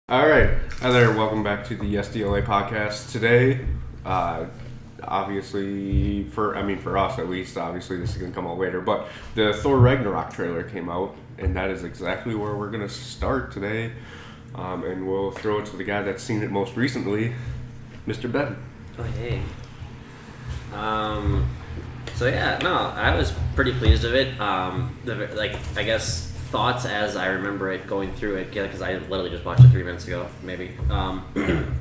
All right, hi there. Welcome back to the SDLA Podcast. Today, obviously, for us at least, obviously this is gonna come out later, but the Thor Ragnarok trailer came out, and that is exactly where we're gonna start today. And we'll throw it to the guy that's seen it most recently, Mr. Ben. Oh hey. I was pretty pleased with it. I guess thoughts as I remember it going through it, because I literally just watched it 3 minutes ago, maybe,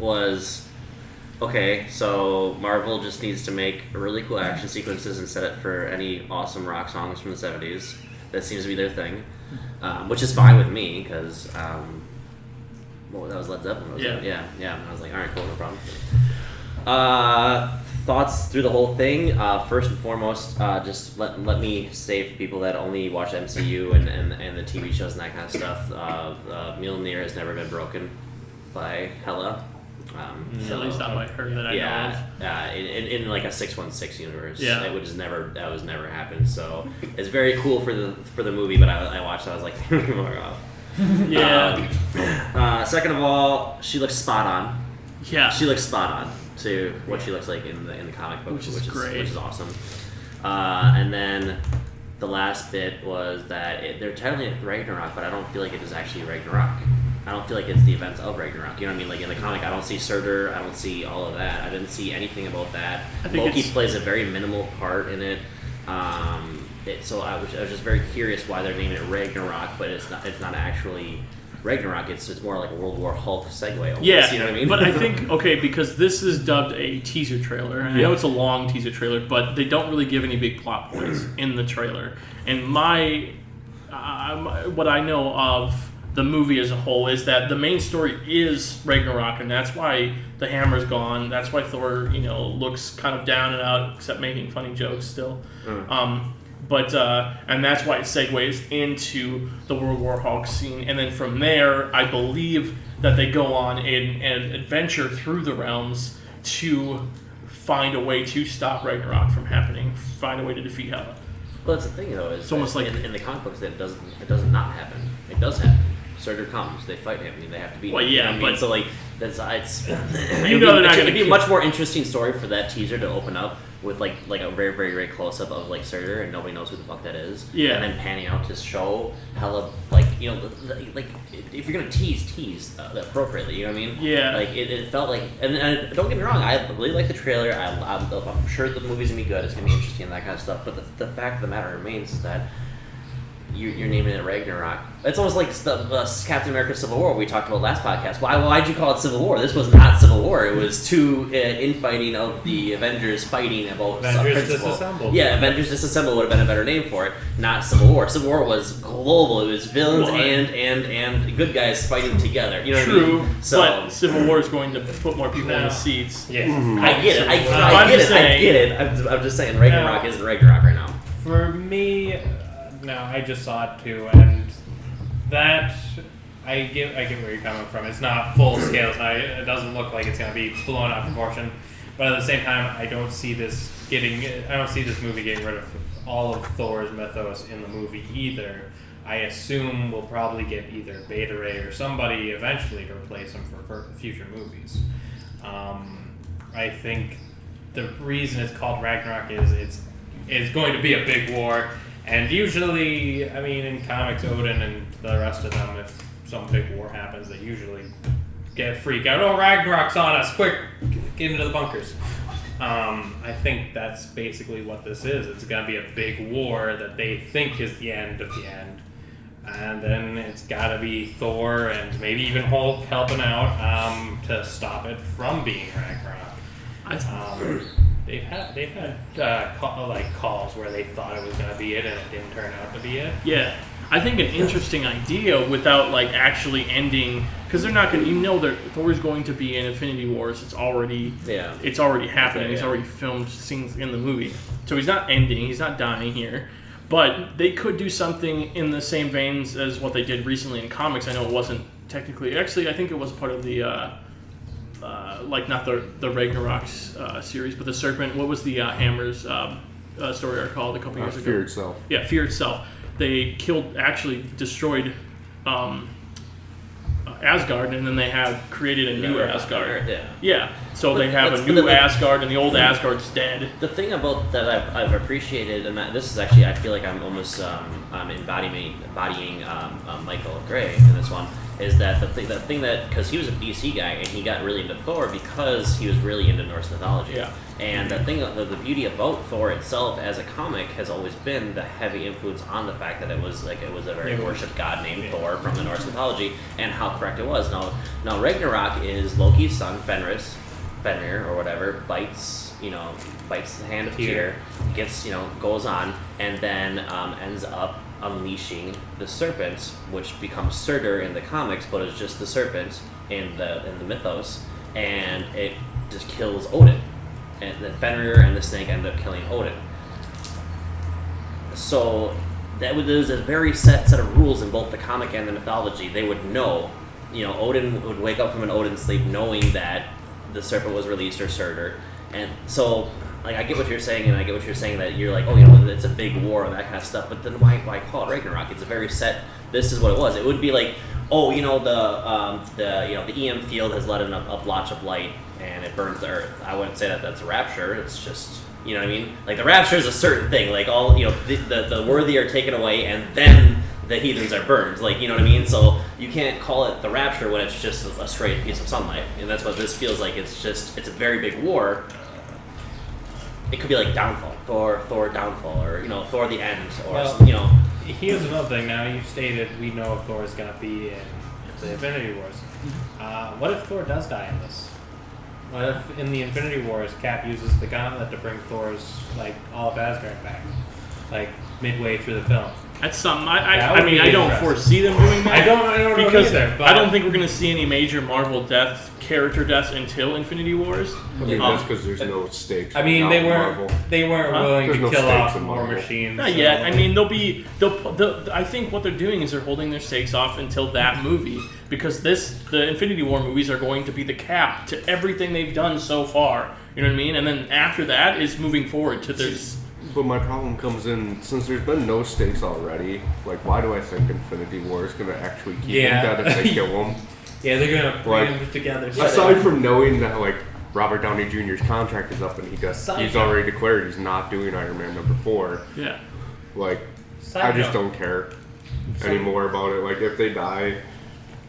was, okay, so Marvel just needs to make really cool action sequences and set it for any awesome rock songs from the 70s. That seems to be their thing, which is fine with me, because, that was Led Zeppelin, wasn't it? Yeah, and I was like, alright, cool, no problem. Thoughts through the whole thing. First and foremost, just let me say for people that only watch MCU and the TV shows and that kind of stuff, Mjolnir has never been broken by Hela. At least not what I heard that I know of. In like a 616 universe, yeah. that was never happened. So it's very cool for the movie, but I watched it, I was like, fuck off. Yeah. Second of all, she looks spot on. Yeah. She looks spot on to what she looks like in the comic book, which is great. Which is awesome. And then the last bit was that they're titling it Ragnarok, but I don't feel like it is actually Ragnarok. I don't feel like it's the events of Ragnarok. You know what I mean? Like in the comic, I don't see Surtur. I don't see all of that. I didn't see anything about that. Loki plays a very minimal part in it. So I was just very curious why they're naming it Ragnarok, but it's not actually Ragnarok. It's more like a World War Hulk segue almost, yeah, you know what I mean? But I think, because this is dubbed a teaser trailer, and I know it's a long teaser trailer, but they don't really give any big plot points in the trailer. And what I know of the movie as a whole is that the main story is Ragnarok, and that's why the hammer's gone. That's why Thor, looks kind of down and out, except making funny jokes still. And that's why it segues into the World War Hulk scene. And then from there, I believe that they go on an adventure through the realms to find a way to stop Ragnarok from happening, find a way to defeat Hela. Well, that's the thing, though, is it's almost like in the comic books that it doesn't not happen. It does happen. Surtur comes, they fight him, they have to beat him. Well, yeah, you know what I mean? So like it's it'd be a much more interesting story for that teaser to open up with like a very, very, very close up of like Surtur, and nobody knows who the fuck that is. Yeah. And then panning out to show Hela, like if you're gonna tease appropriately, you know what I mean? Yeah. Like it felt like, and don't get me wrong, I really like the trailer. I'm sure the movie's gonna be good. It's gonna be interesting and that kind of stuff. But the fact of the matter remains is that you're naming it Ragnarok. It's almost like the Captain America Civil War we talked about last podcast. Why'd you call it Civil War? This was not Civil War. It was two infighting of the Avengers fighting about Avengers Disassembled. Yeah, Avengers Disassembled would have been a better name for it. Not Civil War. Civil War was global. It was villains and good guys fighting together. You know what I mean? True, so, but Civil War is going to put more people in the seats. Yeah. I get it. I get it. I'm just saying Ragnarok isn't Ragnarok right now. For me, no, I just saw it too, and that I get where you're coming from. It's not full scale. It doesn't look like it's going to be blown out of proportion, but at the same time, I don't see this movie getting rid of all of Thor's mythos in the movie either. I assume we'll probably get either Beta Ray or somebody eventually to replace him for future movies. I think the reason it's called Ragnarok is it's going to be a big war. And usually, I mean, in comics, Odin and the rest of them, if some big war happens, they usually get freaked out. Oh, Ragnarok's on us! Quick, get into the bunkers. I think that's basically what this is. It's going to be a big war that they think is the end of the end. And then it's got to be Thor and maybe even Hulk helping out to stop it from being Ragnarok. They've had calls where they thought it was going to be it and it didn't turn out to be it. Yeah, I think an interesting idea without actually ending, because they're not going to, that Thor's going to be in Infinity Wars. It's already happening. He's already filmed scenes in the movie, so he's not ending. He's not dying here. But they could do something in the same veins as what they did recently in comics. I know it wasn't technically. Actually, I think it was part of the. Not the Ragnarok series, but the Serpent. What was the Hammer's story arc called a couple years ago? Fear Itself. Yeah, Fear Itself. They destroyed Asgard, and then they have created a new Asgard. Yeah. So they have a new Asgard, and the old Asgard's dead. The thing about that I've appreciated, and this is actually, I feel like I'm almost embodying Michael Gray in this one, is that the thing that, because he was a DC guy and he got really into Thor because he was really into Norse mythology. Yeah. And the beauty about Thor itself as a comic has always been the heavy influence on the fact that it was a very worshipped god named Thor from the Norse mythology, and how correct it was. Now Ragnarok is Loki's son Fenrir or whatever bites the hand of Tyr, goes on, and then ends up unleashing the serpent, which becomes Surtur in the comics, but is just the serpent in the mythos, and it just kills Odin. And the Fenrir and the snake end up killing Odin. So there's a very set of rules in both the comic and the mythology. They would know, Odin would wake up from an Odin sleep knowing that the serpent was released, or Surtur. And so, like, I get what you're saying, and I get what you're saying that you're like, it's a big war and that kind of stuff. But then why call it Ragnarok? It's a very set. This is what it was. It would be like, the EM field has let in a blotch of light and it burns the earth. I wouldn't say that that's a rapture. It's just, you know what I mean? Like, the rapture is a certain thing. Like, all, the worthy are taken away and then the heathens are burned. Like, you know what I mean? So you can't call it the rapture when it's just a straight piece of sunlight. And that's what this feels like. It's a very big war. It could be like Downfall, Thor Downfall, or Thor the End, or Here's another thing. Now you stated we know Thor is going to be in the Infinity Wars. What if Thor does die in this? What if in the Infinity Wars Cap uses the gauntlet to bring Thor's all of Asgard back, midway through the film? That's something. I don't foresee them doing that. I don't know because either, but I don't think we're going to see any major Marvel character deaths until Infinity Wars. That's because there's no stakes. I mean, they weren't willing to kill off more machines. Not yet. I mean, I think what they're doing is they're holding their stakes off until that movie, because the Infinity War movies are going to be the cap to everything they've done so far. You know what I mean? And then after that is moving forward to this. But my problem comes in, since there's been no stakes already, why do I think Infinity War is going to actually keep him dead if they kill him? Yeah, they're going to bring them together. Aside from knowing that, Robert Downey Jr.'s contract is up and he's already declared he's not doing Iron Man number 4. Yeah. I just don't care anymore about it. If they die,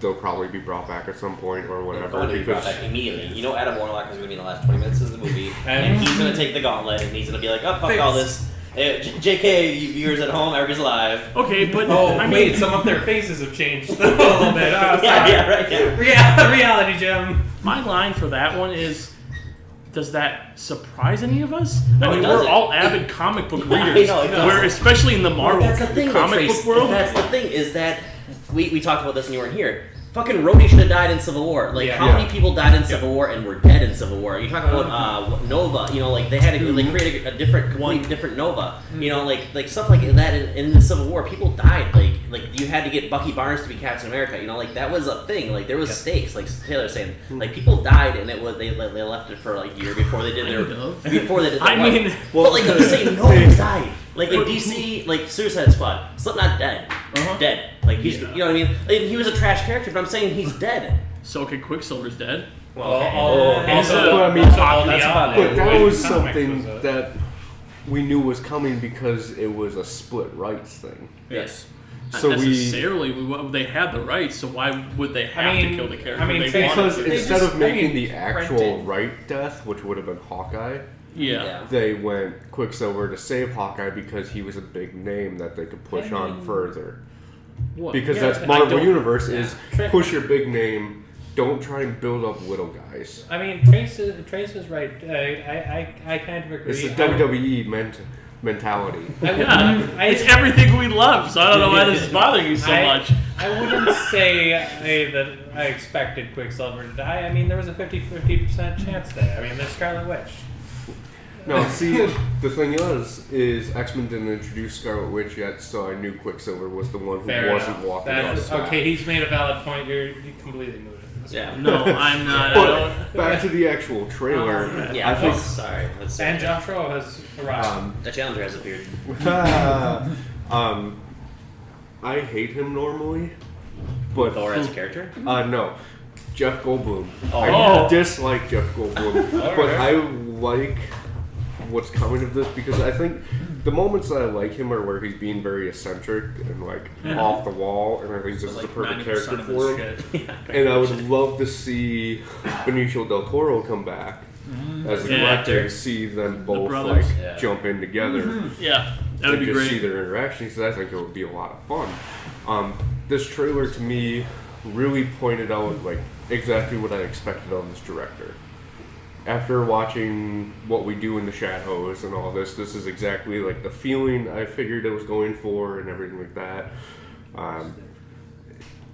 they'll probably be brought back at some point or whatever. They're going to be brought back immediately. Adam Warlock is going to be in the last 20 minutes of the movie, and he's going to take the gauntlet, and he's going to be like, oh, fuck all this. JK, you viewers at home, everybody's alive. Okay, but wait, some of their faces have changed a little bit. Oh, yeah. Reality gem. My line for that one is, does that surprise any of us? No, I mean, we're all avid comic book readers. I know. Where, especially in the Marvel comic book world. That's the thing, is that we talked about this and you weren't here. Fucking Rhodey should have died in Civil War. How many people died in Civil War and were dead in Civil War? You talk about Nova. They had to create a different Nova. Stuff like that in the Civil War. People died. You had to get Bucky Barnes to be Captain America. That was a thing. There was stakes. Like Taylor's saying, people died and it was they left it for a year before they did their I'm saying no one died. In DC, Suicide Squad, Slipknot dead. Dead. He's, you know what I mean? He was a trash character, but I'm saying he's dead. So, okay, Quicksilver's dead. Well, that was something that we knew was coming because it was a split rights thing. Yes. So not necessarily, they had the rights, so why would they have to kill the character? Because instead of making the actual right death, which would have been Hawkeye, they went Quicksilver to save Hawkeye because he was a big name that they could push on further. Because that's Marvel Universe is push your big name, don't try and build up little guys. I mean, Trace is right. I kind of agree. It's the WWE mentality. It's everything we love, so I don't know why this is bothering you so much. I wouldn't say that I expected Quicksilver to die. I mean, there was a 50% chance there. I mean, there's Scarlet Witch. No, see, the thing is X-Men didn't introduce Scarlet Witch yet, so I knew Quicksilver was the one who wasn't walking on the side. Okay, he's made a valid point. You completely moved it. Yeah. No, I'm not. But back to the actual trailer. I think. Sorry. And Joshua has arrived. The Challenger has appeared. I hate him normally, But Thor as a character? no, Jeff Goldblum. Oh. I dislike Jeff Goldblum, but Alright. I like what's coming of this because I think the moments that I like him are where he's being very eccentric and like off the wall, and I think this is a perfect character for him. And I would love to see Benicio del Toro come back as a director and see them both brothers. like jump in together. Yeah, that would to be just see great. their interactions. So I think it would be a lot of fun. This trailer to me really pointed out like exactly what I expected of this director. After watching What We Do in the Shadows and all this is exactly like the feeling I figured it was going for and everything like that.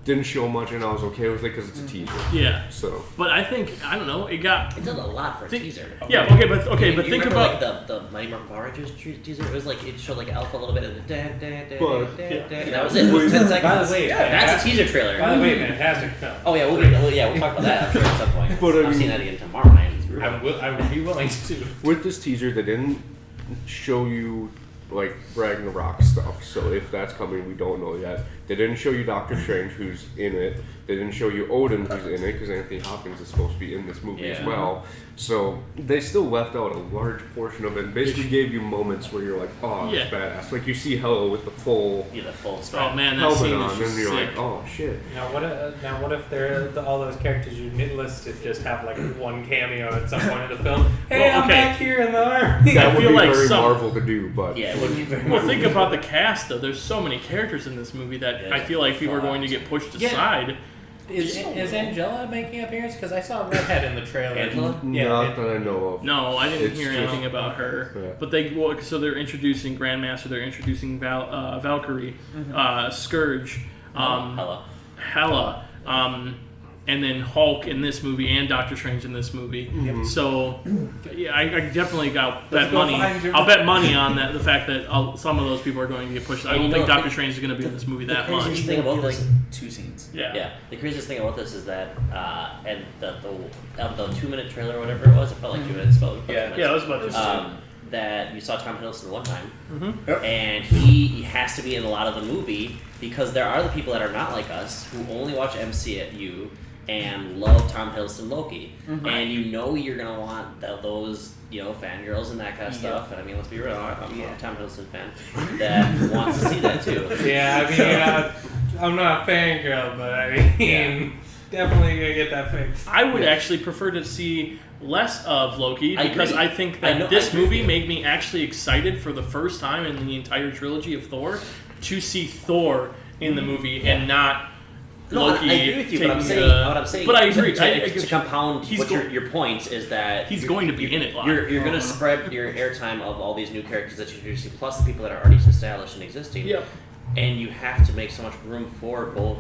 Didn't show much and I was okay with it because it's a teaser. Yeah. So, But I think, I don't know, it got... It did a lot for a teaser. Yeah, but You think remember, about... like, the Mighty Morphin Power Rangers teaser. It was like it showed like Alpha a little bit of the But- and that was it. It was 10 seconds. By the way, That's a teaser trailer. By the way, fantastic film. Oh yeah, we'll talk about that I'm sure at some point. But, I I'm mean- seeing that again tomorrow night. I would be willing to. with this teaser, they didn't show you like Ragnarok stuff. So if that's coming, we don't know yet. They didn't show you Doctor Strange, who's in it. They didn't show you Odin, who's in it, because Anthony Hopkins is supposed to be in this movie as well. So they still left out a large portion of it. And basically gave you moments where you're like, oh, that's badass. Like you see Hela with the full The full Oh man, that helmet scene on, is just and you're sick. like, oh shit. Now what if they're all those characters you listed just have like one cameo at some point in the film? Hey, Well, I'm okay. back here in the army. That I would feel be like very some- Marvel to do, but Yeah, it would be very. Well, think about the cast, though. There's so many characters in this movie that I feel like people are going to get pushed aside. Is Angela making an appearance? Because I saw a redhead in the trailer. Angela? not that I know of. No, I didn't It's hear just- anything about her. Yeah. But so they're introducing Grandmaster, they're introducing Valkyrie, Scourge, Hela, and then Hulk in this movie and Doctor Strange in this movie. So yeah, I definitely bet money. I'll bet money on that. The fact that some of those people are going to get pushed. I don't think Doctor Strange is going to be in this movie that much. Craziest thing about this, 2 scenes. yeah, the craziest thing about this is that, and the 2-minute trailer or whatever it was, it felt like 2 minutes, but Yeah, it was about to that you saw Tom Hiddleston one time, Yep. and he has to be in a lot of the movie because there are the people that are not like us who only watch MCU and love Tom Hiddleston Loki, and you're gonna want those fangirls and that kind of stuff. And I mean, let's be real, I'm a Tom Hiddleston fan that wants to see that too. Yeah, I mean, I'm not a fangirl, but I mean, definitely gonna get that fixed. I would actually prefer to see less of Loki I because agree. I think I that know- this I agree movie with you. made me actually excited for the first time in the entire trilogy of Thor to see Thor in the movie and not No, Loki. I agree with you, but I'm taking, saying, what I'm saying. But I agree. To compound He's what go- your point is that he's going to be in it live. You're going to spread your airtime of all these new characters that you're introducing, plus the people that are already established and existing. Yep. And you have to make so much room for both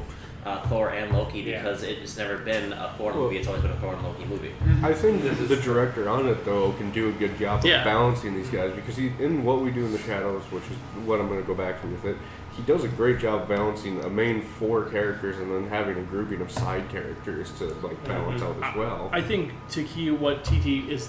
Thor and Loki Yeah. because it's never been a Thor movie. It's always been a Thor and Loki movie. I think the director on it though can do a good job of balancing these guys because in What We Do in the Shadows, which is what I'm going to go back to with it, he does a great job balancing a main 4 characters and then having a grouping of side characters to like balance out as well. I think Taiki Waititi is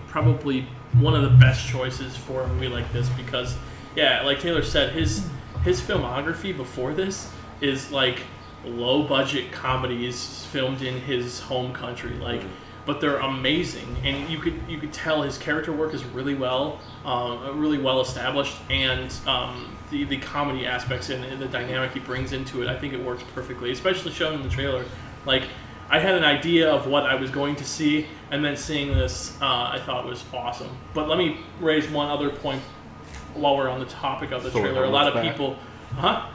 probably one of the best choices for a movie like this because, yeah, like Taylor said, his filmography before this is like low budget comedies filmed in his home country, but they're amazing, and you could tell his character work is really well established, and the comedy aspects and the dynamic he brings into it, I think it works perfectly, especially shown in the trailer. Like, I had an idea of what I was going to see, and then seeing this, I thought was awesome. But let me raise one other point while we're on the topic of the Thor trailer. A lot of helmet's people,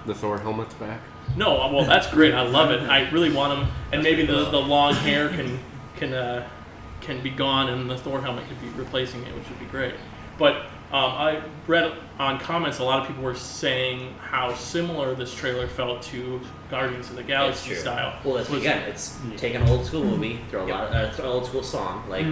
The Thor helmet's back. No, well, that's great. I love it. I really want him, and maybe the long hair can be gone, and the Thor helmet could be replacing it, which would be great. But I read on comments a lot of people were saying how similar this trailer felt to Guardians of the Galaxy style. Well, that's again, it's take an old school movie, throw a lot of old school song like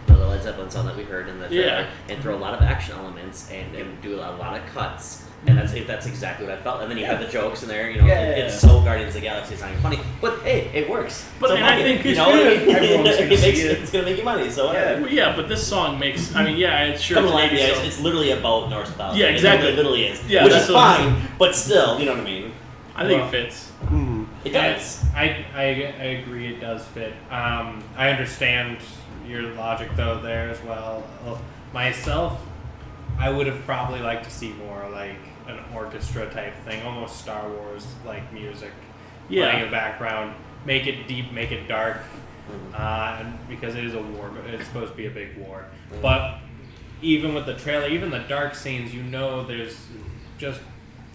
the Led Zeppelin song that we heard in the trailer, and throw a lot of action elements and do a lot of cuts. And that's exactly what I felt. And then you have the jokes in there, it's so Guardians of the Galaxy, it's not even funny. But hey, it works. But so and I think it's good. Everyone's gonna see it. It's going to make you money, so Well, yeah, but this song makes. It's sure. Come It's on, 80s, yeah, so- it's literally about Norse mythology. Yeah, exactly. It literally is. Yeah, which that's is what I'm fine, but still, you know what I mean. I think it fits. It does. I agree. It does fit. I understand your logic though there as well. Myself, I would have probably liked to see more like an orchestra type thing, almost Star Wars like music playing in the background. Make it deep, make it dark, because it is a war. It's supposed to be a big war. But even with the trailer, even the dark scenes, there's just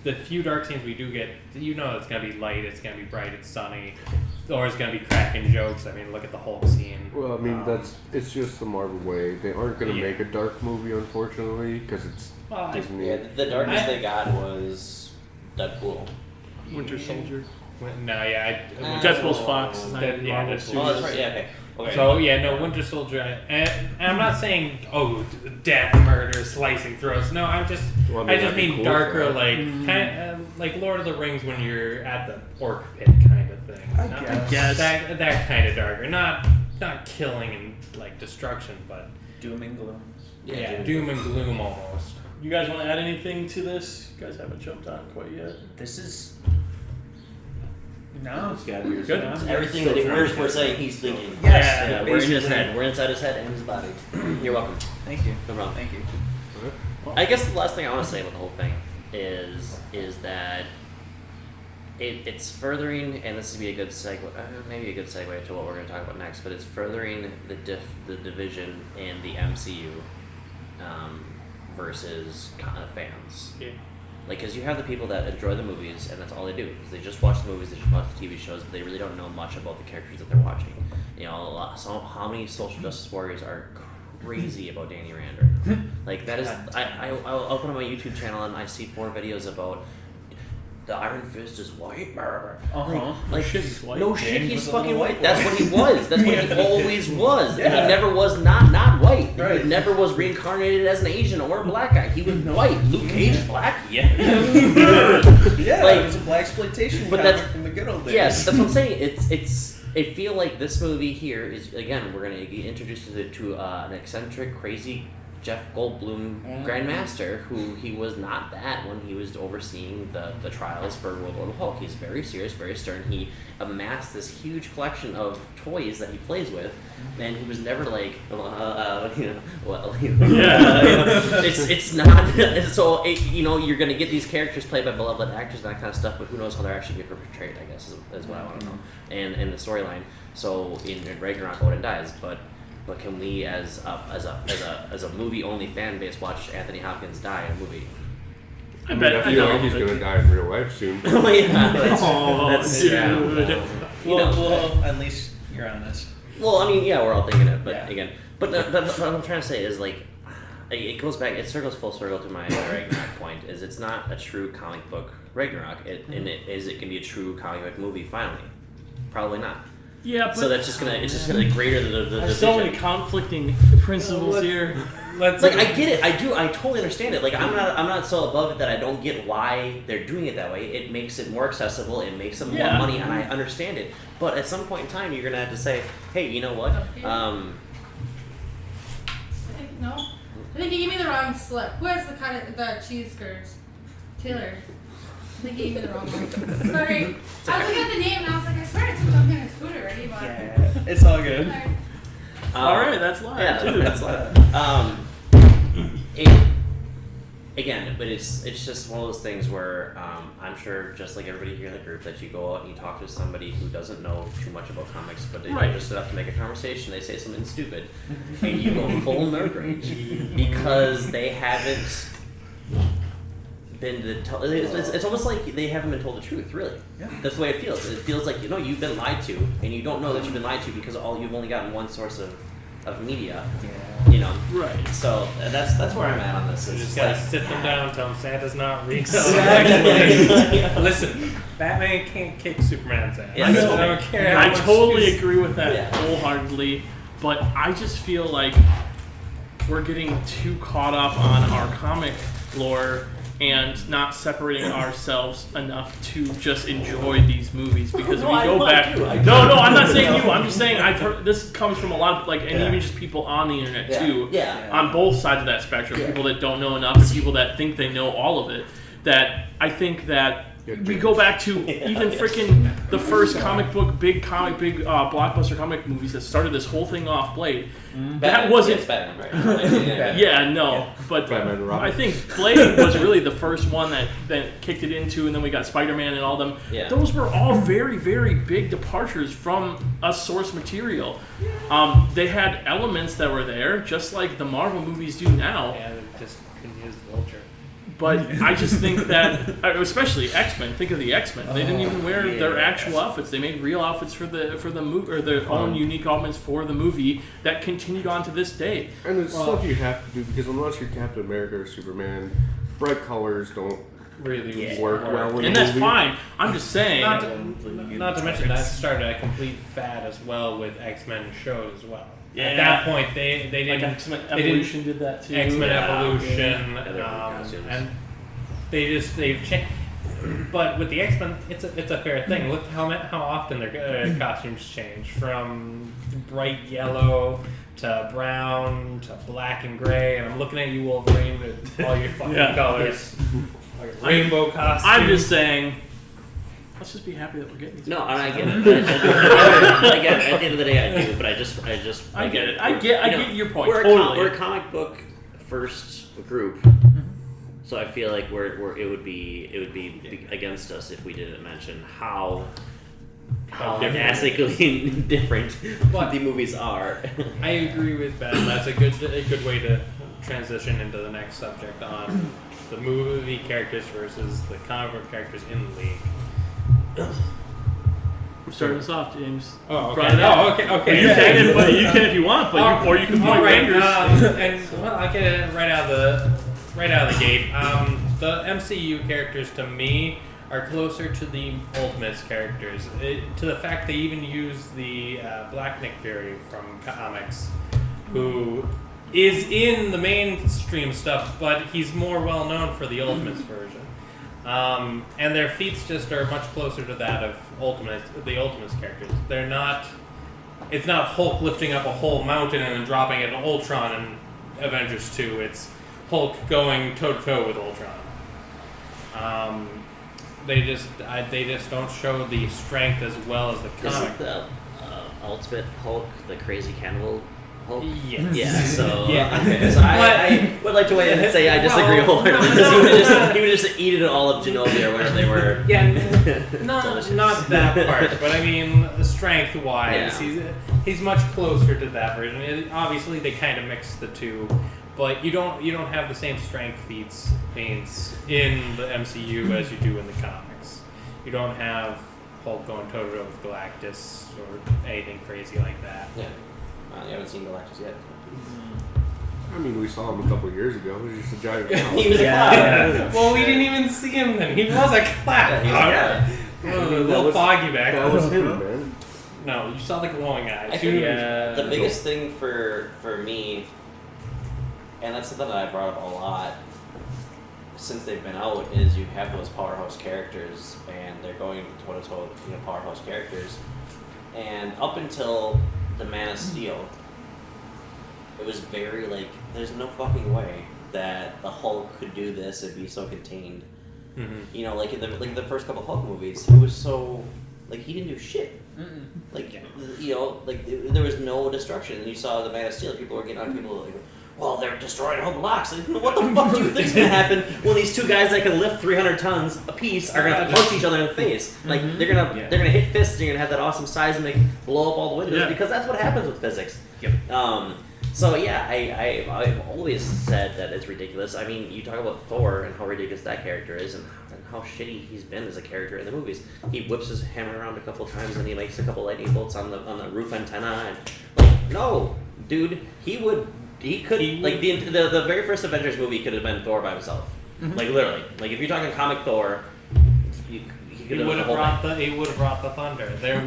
the few dark scenes we do get, it's going to be light, it's going to be bright, it's sunny, or it's going to be cracking jokes. I mean, look at the Hulk scene. Well, I mean, it's just the Marvel way. They aren't going to make a dark movie, unfortunately, because it's Disney. Yeah, the darkest they got was Deadpool. Winter Soldier. Deadpool's Fox. Deadpool. Oh, that's right. Yeah, okay. So Winter Soldier, and I'm not saying death, murder, slicing throats. No, I just mean darker, like Lord of the Rings when you're at the orc pit kind of thing. I guess that kind of darker, not killing and like destruction, but doom and gloom. Yeah, doom and gloom almost. You guys want to add anything to this? You guys haven't jumped on quite yet. This is. No, it's got good. Everything that we're saying, he's thinking. Yes, yeah, we're in his head. We're inside his head and his body. You're welcome. Thank you. No problem. Thank you. I guess the last thing I want to say about the whole thing is that it's furthering, and this would be a good segue, maybe a good segue to what we're going to talk about next. But it's furthering the division in the MCU versus fans. Yeah. Like, because you have the people that enjoy the movies, and that's all they do. Is they just watch the movies, they just watch the TV shows, but they really don't know much about the characters that they're watching. So how many social justice warriors are crazy about Danny Rand? Like, that is... I'll open up my YouTube channel, and I see 4 videos about... The Iron Fist is white. Like shit, he's white. No shit, he's fucking white. That's what he was. That's what he always was. Yeah. And he never was not white. Right. He never was reincarnated as an Asian or a black guy. He was white. Luke Cage is black. Yeah. It was a blaxploitation comic from the good old days. Yes, that's what I'm saying. I feel like this movie here is, again, we're going to get introduced to an eccentric, crazy Jeff Goldblum Grandmaster, who he was not that when he was overseeing the trials for World War Hulk. He's very serious, very stern. He amassed this huge collection of toys that he plays with, and he was never like, it's not. So you're gonna get these characters played by beloved actors and that kind of stuff, but who knows how they're actually being portrayed? I guess is what I want to know, and the storyline. So in Ragnarok, Odin dies, but can we, as a movie-only fan base, watch Anthony Hopkins die in a movie? I feel like he's going to die in real life soon. Oh, yeah. That's dude. Well, at least you're honest. Well, I mean, yeah, we're all thinking it, but again. But what I'm trying to say is, like, it goes back, it circles full circle to my Ragnarok point, is it's not a true comic book Ragnarok, it can be a true comic book movie finally. Probably not. Yeah, but so it's just gonna greater the there's so many conflicting principles here. I get it. I totally understand it. Like, I'm not so above it that I don't get why they're doing it that way. It makes it more accessible. It makes them more money, and I understand it. But at some point in time, you're gonna have to say, hey, you know what? I think you gave me the wrong slip. Who has the cheese curds? Taylor. I think you gave me the wrong one. Sorry. I was looking at the name and I was like, I swear I took something in his food already, but... Yeah, it's all good. Alright, that's live. Yeah, too. that's live. Again, but it's just one of those things where I'm sure, just like everybody here in the group, that you go out and you talk to somebody who doesn't know too much about comics, but they just enough to make a conversation, they say something stupid, and you go full nerd rage because they haven't been it's almost like they haven't been told the truth, really. Yeah. That's the way it feels. It feels like, you've been lied to, and you don't know that you've been lied to because you've only gotten one source of media. Yeah. Right. So that's where I'm at on this. You just gotta sit them down, tell them Santa's not real. Exactly. Listen, Batman can't kick Superman's ass. Yeah. I don't care. I totally agree with that wholeheartedly, but I just feel like we're getting too caught up on our comic lore and not separating ourselves enough to just enjoy these movies, because if we go back, no, I'm not saying you. I'm just saying I've heard this comes from a lot of and even just people on the internet too. Yeah. On both sides of that spectrum, people that don't know enough, and people that think they know all of it. That I think that we go back to even freaking the first blockbuster comic movies that started this whole thing off, Blade. That wasn't... Yes, Batman, right? But Batman and Robin. I think Blade was really the first one that kicked it into, and then we got Spider-Man and all them. Yeah. Those were all very, very big departures from a source material. They had elements that were there, just like the Marvel movies do now. Yeah, they just couldn't use the Vulture. But I just think that, especially X-Men. Think of the X-Men. They didn't even wear their actual outfits. They made real outfits for the movie, or their own unique outfits for the movie that continued on to this day. And it's stuff you have to do, because unless you're Captain America or Superman, bright colors don't really work well in And the that's movie. fine. I'm just saying. Not to mention that started a complete fad as well with X-Men shows as well. Yeah. At that point, they didn't. X-Men Evolution did that too. X-Men Evolution, costumes. and they've changed. But with the X-Men, it's a fair thing. Look how often their costumes change from bright yellow to brown to black and gray. And I'm looking at you, Wolverine, with all your fucking colors, like a rainbow costume. I'm just saying. Let's just be happy that we're getting these. No, I get it. Again, at the end of the day, I do. But I just I get it. I get your point. We're Totally. a comic book first group, so I feel like it would be against us if we didn't mention how drastically different the movies are. I agree with Ben. That's a good way to transition into the next subject on the movie characters versus the comic book characters in the league. We're starting this off, James. Oh, okay. Brought it up. Oh, okay. You can if you want, but or you can point fingers. And well, I'll get it right out of the gate. The MCU characters to me are closer to the Ultimates characters, to the fact they even use the Black Nick Fury from comics, who is in the mainstream stuff, but he's more well known for the Ultimates version. And their feats just are much closer to that of the Ultimates characters. They're not. It's not Hulk lifting up a whole mountain and then dropping it to Ultron in Avengers 2. It's Hulk going toe to toe with Ultron. They just don't show the strength as well as the comic. Isn't the Ultimate Hulk the crazy cannibal Hulk? Yes. Yeah. So Yeah. So I would like to weigh in and say I disagree wholeheartedly, because he would just eat it all of Genovia or whatever they were. Yeah, not that part, but I mean, strength-wise, he's much closer to that version. Obviously, they kind of mix the two, but you don't have the same strength feats in the MCU as you do in the comics. You don't have Hulk going toe-to-toe with Galactus or anything crazy like that. Yeah. You haven't seen Galactus yet. I mean, we saw him a couple of years ago. He was just a giant clown. He was a clown. Well, we didn't even see him then. He was a clown. A little foggy back. That was him, man. No, you saw the glowing eyes. I think the biggest thing for me, and that's something that I brought up a lot since they've been out, is you have those powerhouse characters, and they're going toe-to-toe with powerhouse characters. And up until the Man of Steel, it was very there's no fucking way that the Hulk could do this and be so contained. Mm-hmm. In the first couple Hulk movies, he was so he didn't do shit. There was no destruction. And you saw the Man of Steel, people were getting on people well, they're destroying whole blocks. What the fuck do you think's gonna happen when these two guys that can lift 300 tons apiece are gonna punch each other in the face? They're gonna hit fists. And you're gonna have that awesome seismic blow up all the windows because that's what happens with physics. Yep. So yeah, I've always said that it's ridiculous. I mean, you talk about Thor and how ridiculous that character is, and how shitty he's been as a character in the movies. He whips his hammer around a couple times and he makes a couple lightning bolts on the roof antenna. And no, dude, he could the very first Avengers movie could have been Thor by himself. Mm-hmm. Literally. If you're talking comic Thor, he would have brought the thunder. There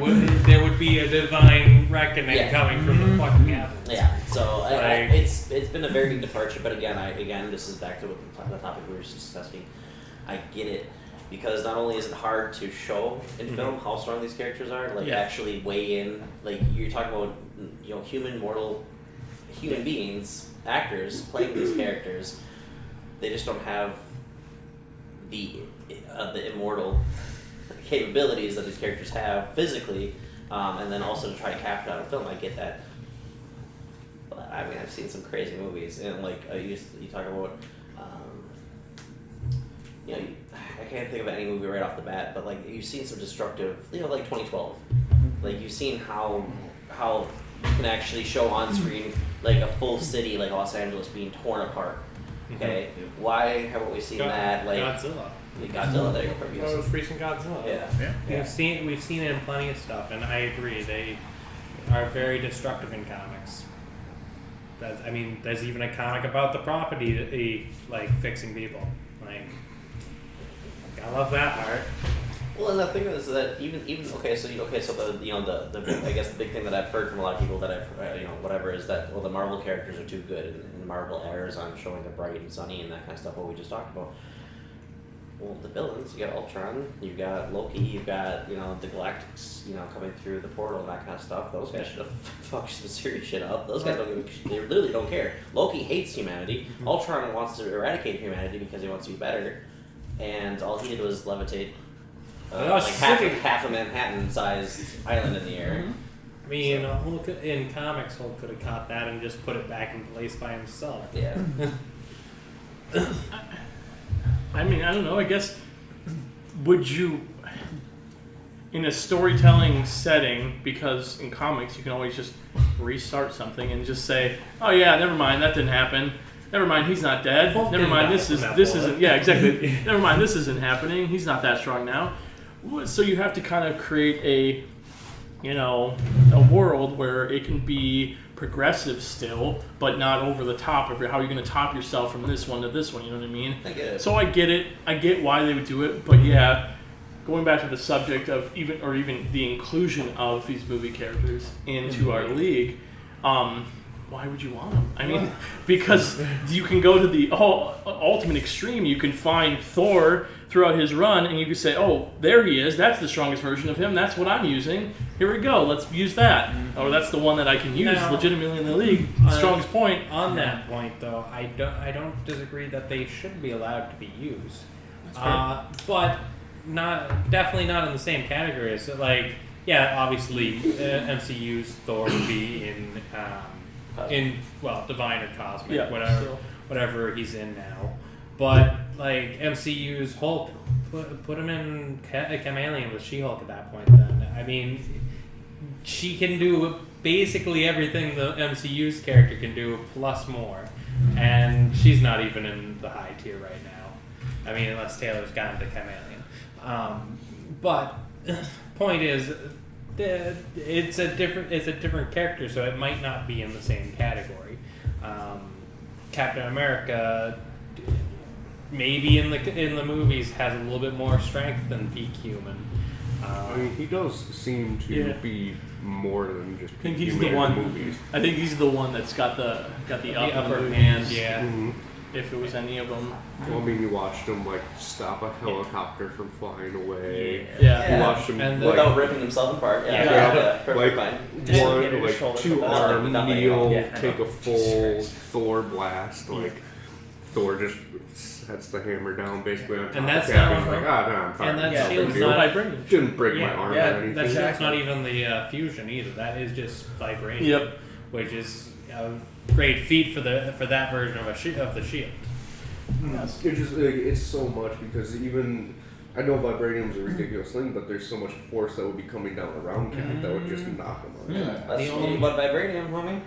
would be a divine reckoning coming from the fucking heavens. Yeah. So it's been a very big departure. But again, this is back to the topic we were just discussing. I get it, because not only is it hard to show in film how strong these characters are, actually weigh in. You're talking about human beings, actors playing these characters. They just don't have the immortal capabilities that these characters have physically, and then also to try to capture that on film. I get that. But I mean, I've seen some crazy movies, and like you talk about, I can't think of any movie right off the bat, but like you've seen some destructive, like 2012. Like you've seen how you can actually show on screen like a full city like Los Angeles being torn apart. Okay, why haven't we seen that? Like Godzilla. Godzilla, there you go. Oh, it was recent Godzilla. Yeah. We've seen it in plenty of stuff, and I agree they are very destructive in comics. There's even a comic about the property like fixing people. Like, I love that part. Well, and the thing is that even so the I guess the big thing that I've heard from a lot of people that I've whatever is that the Marvel characters are too good, and Marvel errs on showing the bright and sunny and that kind of stuff. What we just talked about. Well, the villains, you got Ultron, you've got Loki, you've got, the Galactics, coming through the portal and that kind of stuff. Those guys should have fucked some serious shit up. Those guys they literally don't care. Loki hates humanity. Ultron wants to eradicate humanity because he wants to be better. And all he did was levitate half a Manhattan-sized island in the air. I mean, Hulk in comics, Hulk could have caught that and just put it back in place by himself. Yeah. I mean, I don't know. I guess, would you, in a storytelling setting, because in comics you can always just restart something and just say, oh yeah, never mind, that didn't happen. Never mind, he's not dead. Never mind, this isn't. Yeah, exactly. Never mind, this isn't happening. He's not that strong now. So you have to kind of create a world where it can be progressive still, but not over the top of how are you going to top yourself from this one to this one, you know what I mean? I get it. So I get it. I get why they would do it, but yeah, going back to the subject of even the inclusion of these movie characters into our league, why would you want them? I mean, because you can go to the ultimate extreme. You can find Thor throughout his run, and you can say, oh, there he is. That's the strongest version of him. That's what I'm using. Here we go. Let's use that. Or that's the one that I can use legitimately in the league. Strongest point. On that point, though, I don't disagree that they should be allowed to be used. But definitely not in the same category as obviously MCU's Thor would be in divine or cosmic, whatever he's in now. But like MCU's Hulk, put him in Chameleon with She-Hulk at that point. Then I mean, she can do basically everything the MCU's character can do plus more, and she's not even in the high tier right now. I mean, unless Taylor's gotten to Chameleon. But point is, it's a different character, so it might not be in the same category. Captain America, maybe in the movies, has a little bit more strength than peak human. I mean, he does seem to be more than just peak he's human the one. in the movies. I think he's the one that's got the upper hand. Yeah. Mm-hmm. If it was any of them. Well, I mean, you watched him stop a helicopter from flying away. Yeah. You watched him and without ripping himself apart. Perfectly fine. Two arm kneel, take a full Thor blast. Thor just sets the hammer down basically on top and that's of Cap. He's like, I'm fine. And that shield's not vibranium. Didn't break my arm or anything. That shield's not even the fusion either. That is just vibranium. Yep. Which is a great feat for that version of the shield. Yes. It's so much because even I know vibranium's a ridiculous thing, but there's so much force that would be coming down around Cap that would just knock him on. That's the only about vibranium, homie.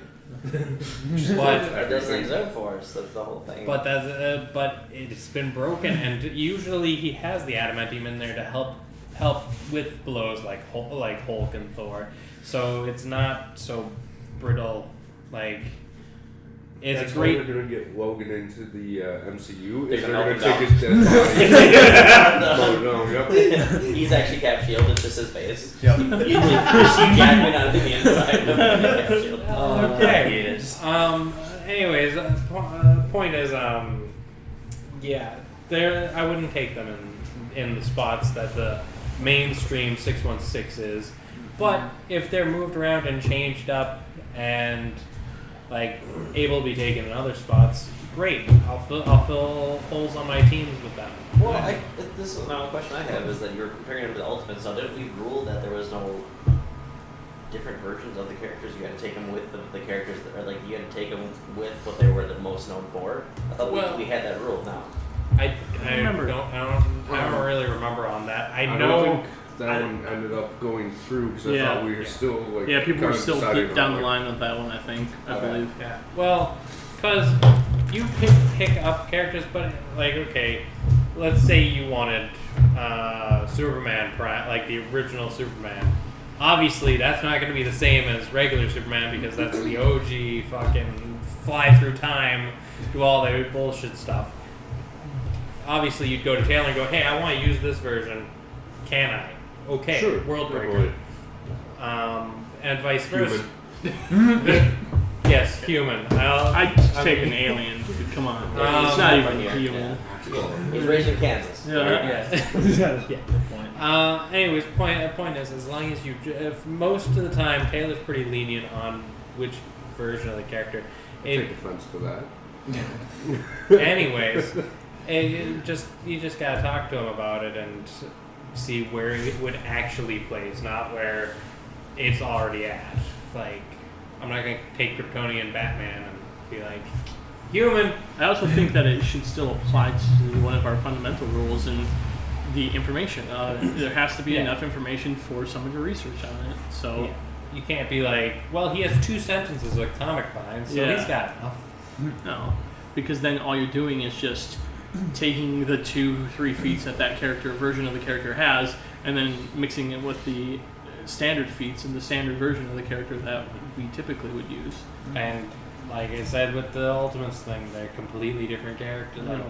But it does things out for us. That's the whole thing. But but it's been broken, and usually he has the adamantium in there to help with blows like Hulk and Thor. So it's not so brittle. That's why they're going to get Logan into the MCU. They're going to take his dead body. He's actually Cap Shield. It's just his face. Yep. You see Jackman out of the inside of Cap Shield. Okay. Anyways, point is, I wouldn't take them in the spots that the mainstream 616 is, but if they're moved around and changed up and able to be taken in other spots, great. I'll fill holes on my teams with them. Well, this is my question I have is that you're comparing them to the Ultimates. So didn't we rule that there was no different versions of the characters? You had to take them with the characters, or like you had to take them with what they were the most known for. I thought we had that rule now. I don't really remember on that. I don't know think that one ended up going through because I thought we were still like people were still deep down the like, line with that one. I believe. Yeah. Well, because you pick up characters, but like okay, let's say you wanted Superman Prime, like the original Superman. Obviously, that's not going to be the same as regular Superman because that's the OG fucking fly through time, do all the bullshit stuff. Obviously, you'd go to Taylor and go, hey, I want to use this version. Can I? Okay, sure. World Breaker. And vice versa. Yes, human. I'd take an alien. Come on. It's not even human. He's raised in Kansas. Anyways, point is, as long as if most of the time Taylor's pretty lenient on which version of the character. Take offense to that. Anyways, you just gotta talk to him about it and see where it would actually place, not where it's already at. Like, I'm not gonna take Kryptonian Batman and be like, human. I also think that it should still apply to one of our fundamental rules in the information. There has to be enough information for someone to research on it. So you can't be like, well, he has 2 sentences of comic lines, so he's got enough. No, because then all you're doing is just taking the 2-3 feats that version of the character has, and then mixing it with the standard feats and the standard version of the character that we typically would use. And like I said with the Ultimates thing, they're completely different characters. Like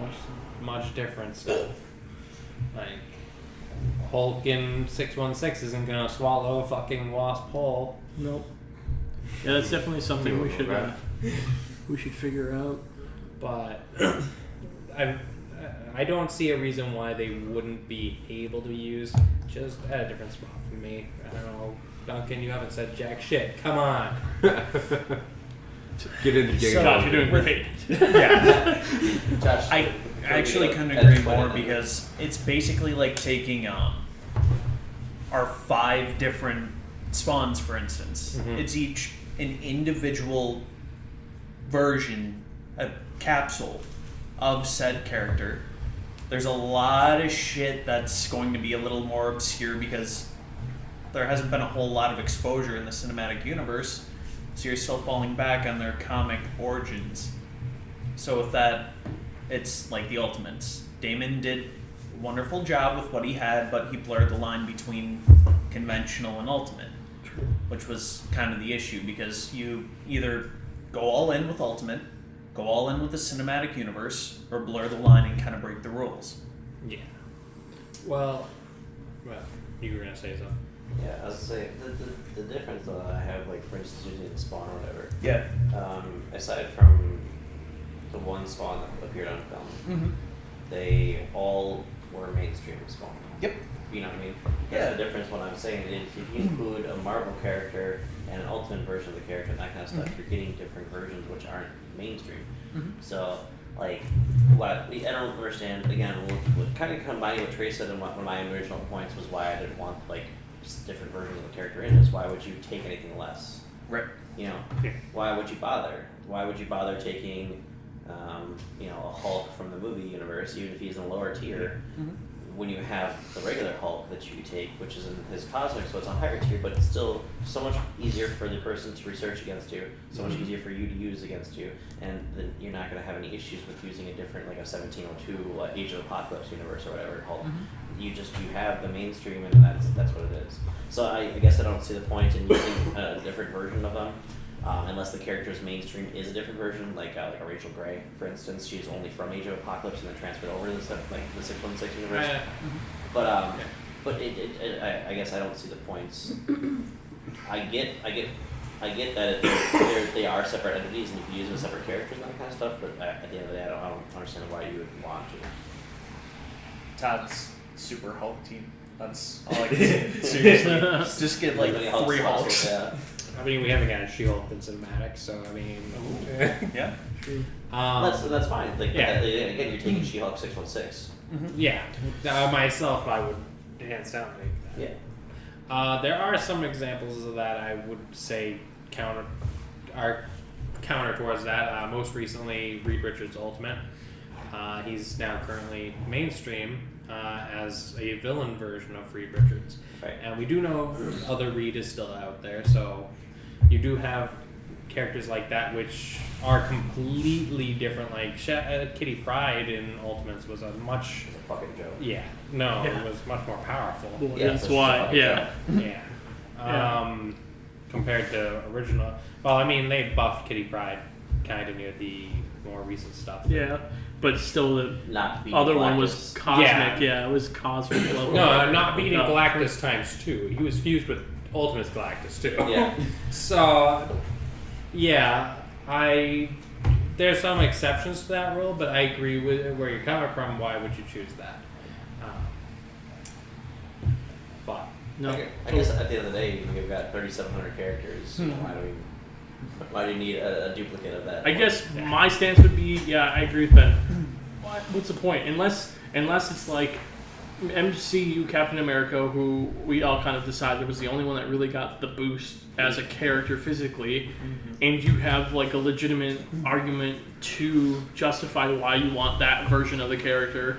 much different stuff. Like Hulk in 616 isn't gonna swallow a fucking wasp whole. Nope. Yeah, that's definitely something we should figure out. But I don't see a reason why they wouldn't be able to be used, just at a different spot from me. I don't know, Duncan, you haven't said jack shit. Come on. Get into game. Josh, you're doing great. Yeah. Josh, I actually couldn't agree more because it's basically like taking our 5 different spawns, for instance. Mm-hmm. It's each an individual version, a capsule of said character. There's a lot of shit that's going to be a little more obscure because there hasn't been a whole lot of exposure in the cinematic universe, so you're still falling back on their comic origins. So with that, it's like the Ultimates. Damon did a wonderful job with what he had, but he blurred the line between conventional and Ultimate, which was kind of the issue, because you either go all in with Ultimate, go all in with the cinematic universe, or blur the line and kind of break the rules. Yeah. Well, you were gonna say something. Yeah, I was gonna say the difference though I have, like for instance using the spawn or whatever. Yeah. Aside from the one spawn that appeared on film, they all were mainstream spawn. Yep. You know what I mean? That's the difference. What I'm saying is, if you include a Marvel character and an Ultimate version of the character and that kind of stuff, you're getting different versions which aren't mainstream. So, like, I don't understand. Again, we'll kind of combining what Trey said and one of my original points was why I didn't want like different versions of the character in is why would you take anything less? Right. You know, why would you bother? Why would you bother taking, a Hulk from the movie universe, even if he's in a lower tier, when you have the regular Hulk that you take, which is in his cosmic, so it's a higher tier, but it's still so much easier for the person to research against you, so much easier for you to use against you, and then you're not going to have any issues with using a different, like a 1702 Age of Apocalypse universe or whatever Hulk. You have the mainstream, and that's what it is. So I guess I don't see the point in using a different version of them. Unless the character's mainstream is a different version, like a Rachel Gray, for instance, she's only from Age of Apocalypse and then transferred over to the 616 universe. But I guess I don't see the points. I get that they are separate entities and you can use them as separate characters and that kind of stuff. But at the end of the day, I don't understand why you would want to. Todd's Super Hulk team. That's all I can say. Seriously, just get like 3 Hulks. Yeah. I mean, we haven't got a She-Hulk in cinematic, so I mean, yeah. That's fine. Like, Yeah. again, you're taking She-Hulk 616. Yeah, myself, I would hands down make that. Yeah. There are some examples of that I would say are counter towards that. Most recently, Reed Richards' Ultimate. He's now currently mainstream as a villain version of Reed Richards. Right. And we do know other Reed is still out there, so you do have characters like that which are completely different. Like Kitty Pryde in Ultimates was a much... It's a fucking joke. Yeah. No, it was much more powerful. Well, Yeah, that's so why. she's Yeah. Yeah. Compared to original. Well, I mean, they buffed Kitty Pryde kind of near the more recent stuff. Yeah. But still, the Not being other one Galactus. was cosmic. Yeah. Yeah, it was cosmic level. No, not beating No. Galactus times 2. He was fused with Ultimate's Galactus too. Yeah. So, yeah, there's some exceptions to that rule, but I agree with where you're coming from. Why would you choose that? But No. I guess at the end of the day, you've got 3,700 characters. Hmm. Why do you need a duplicate of that? I guess my stance would be, yeah, I agree with Ben. What's the point? Unless it's like MCU Captain America, who we all kind of decided was the only one that really got the boost as a character physically, and you have like a legitimate argument to justify why you want that version of the character,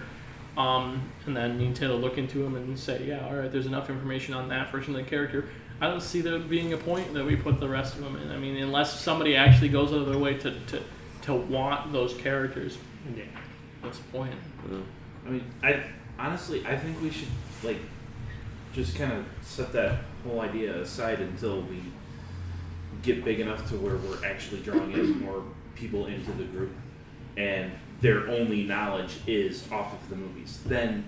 and then you need to look into him and say, yeah, all right, there's enough information on that version of the character. I don't see there being a point that we put the rest of them in. I mean, unless somebody actually goes out of their way to want those characters, yeah. what's the point? I mean, I think we should like just kind of set that whole idea aside until we get big enough to where we're actually drawing in more people into the group, and their only knowledge is off of the movies. Then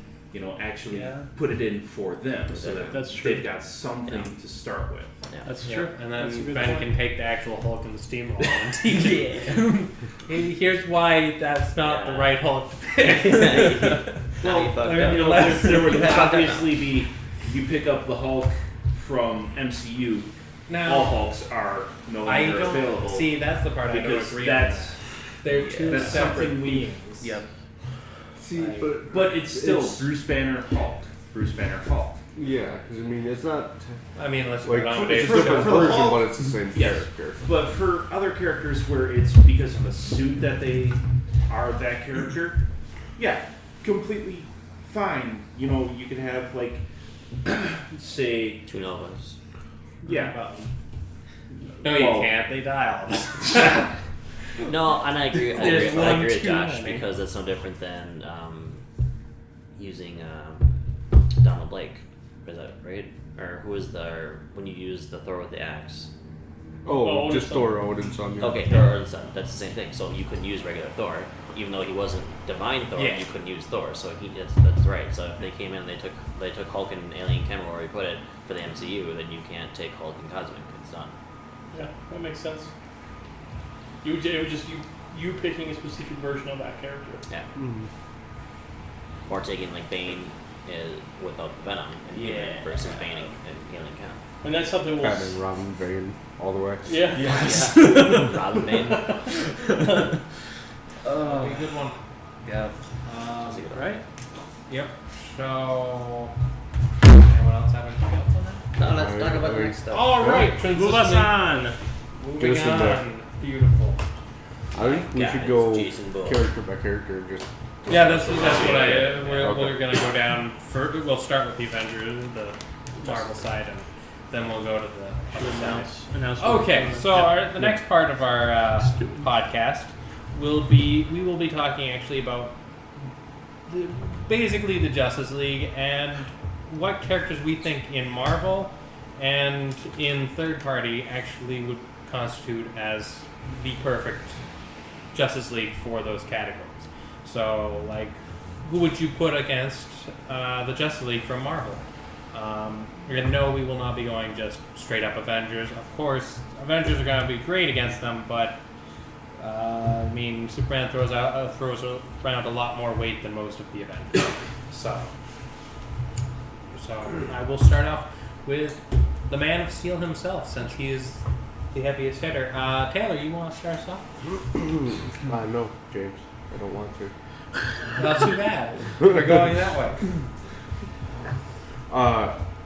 actually put it in for them so that That's true. they've got something to start with. Yeah. That's Yeah, true. and That's a then good Ben point. can take the actual Hulk and the steamroller and here's why that's not the right Hulk to pick. Now you fucked I mean, up. there would You fucked up now. obviously be, you pick up the Hulk from MCU, Now, all Hulks are no I longer don't available. see that's the part I don't because agree that's on. They're two that's separate something we. beings. Yep. See, Like- But it's still It's- Bruce Banner Hulk. Bruce Banner Hulk. yeah, because I mean, it's not I mean, let's like go down it's a for- different for the version, Hulk- but it's the same Yes. character. But for other characters where it's because of the suit that they are that character, yeah, completely fine. You could have like, say, Two Novas. yeah. No, you Well- can't. They die all the time. No, and I agree. I There's agree, I one agree with too Josh many. because that's no different than using Donald Blake. Is that right? Or who is when you use the Thor with the axe? Oh, just Odin's Thor, Odin's son. Yeah. Okay, Thor and son. That's the same thing. So you couldn't use regular Thor, even though he wasn't divine Thor. Yeah. You couldn't use Thor. So that's right. So if they came in and they took Hulk and Alien Chem, where we put it for the MCU, then you can't take Hulk and Cosmic. It's done. Yeah, that makes sense. It would just you picking a specific version of that character. Yeah. Mhm. Or taking like Bane without Venom and Yeah. versus Bane and Alien Chem. And that's something we'll. Batman, Robin, Bane, all the way. Yeah. Yeah. Robin Bane. Be a good one. Yeah. Um, a good one. Right. Yep. So, anyone else have anything else on that? No, let's talk about the next stuff. All right, Transitioning. move us on. Moving us into- on. Beautiful. I think we Guys, should go Jason Bourne. character by character and just. Yeah, that's what I. Okay. We're gonna go down. We'll start with the Avengers, the Marvel side, and then we'll go to the other side. Announce Okay, so the next part of our podcast we will be talking actually about basically the Justice League and what characters we think in Marvel and in third party actually would constitute as the perfect Justice League for those categories. So, like, who would you put against the Justice League from Marvel? You're gonna know we will not be going just straight up Avengers. Of course, Avengers are gonna be great against them, but I mean, Superman throws around a lot more weight than most of the Avengers. So I will start off with the Man of Steel himself, since he is the heaviest hitter. Taylor, you want to start us off? No, James. I don't want to. Not too bad. We're going that way.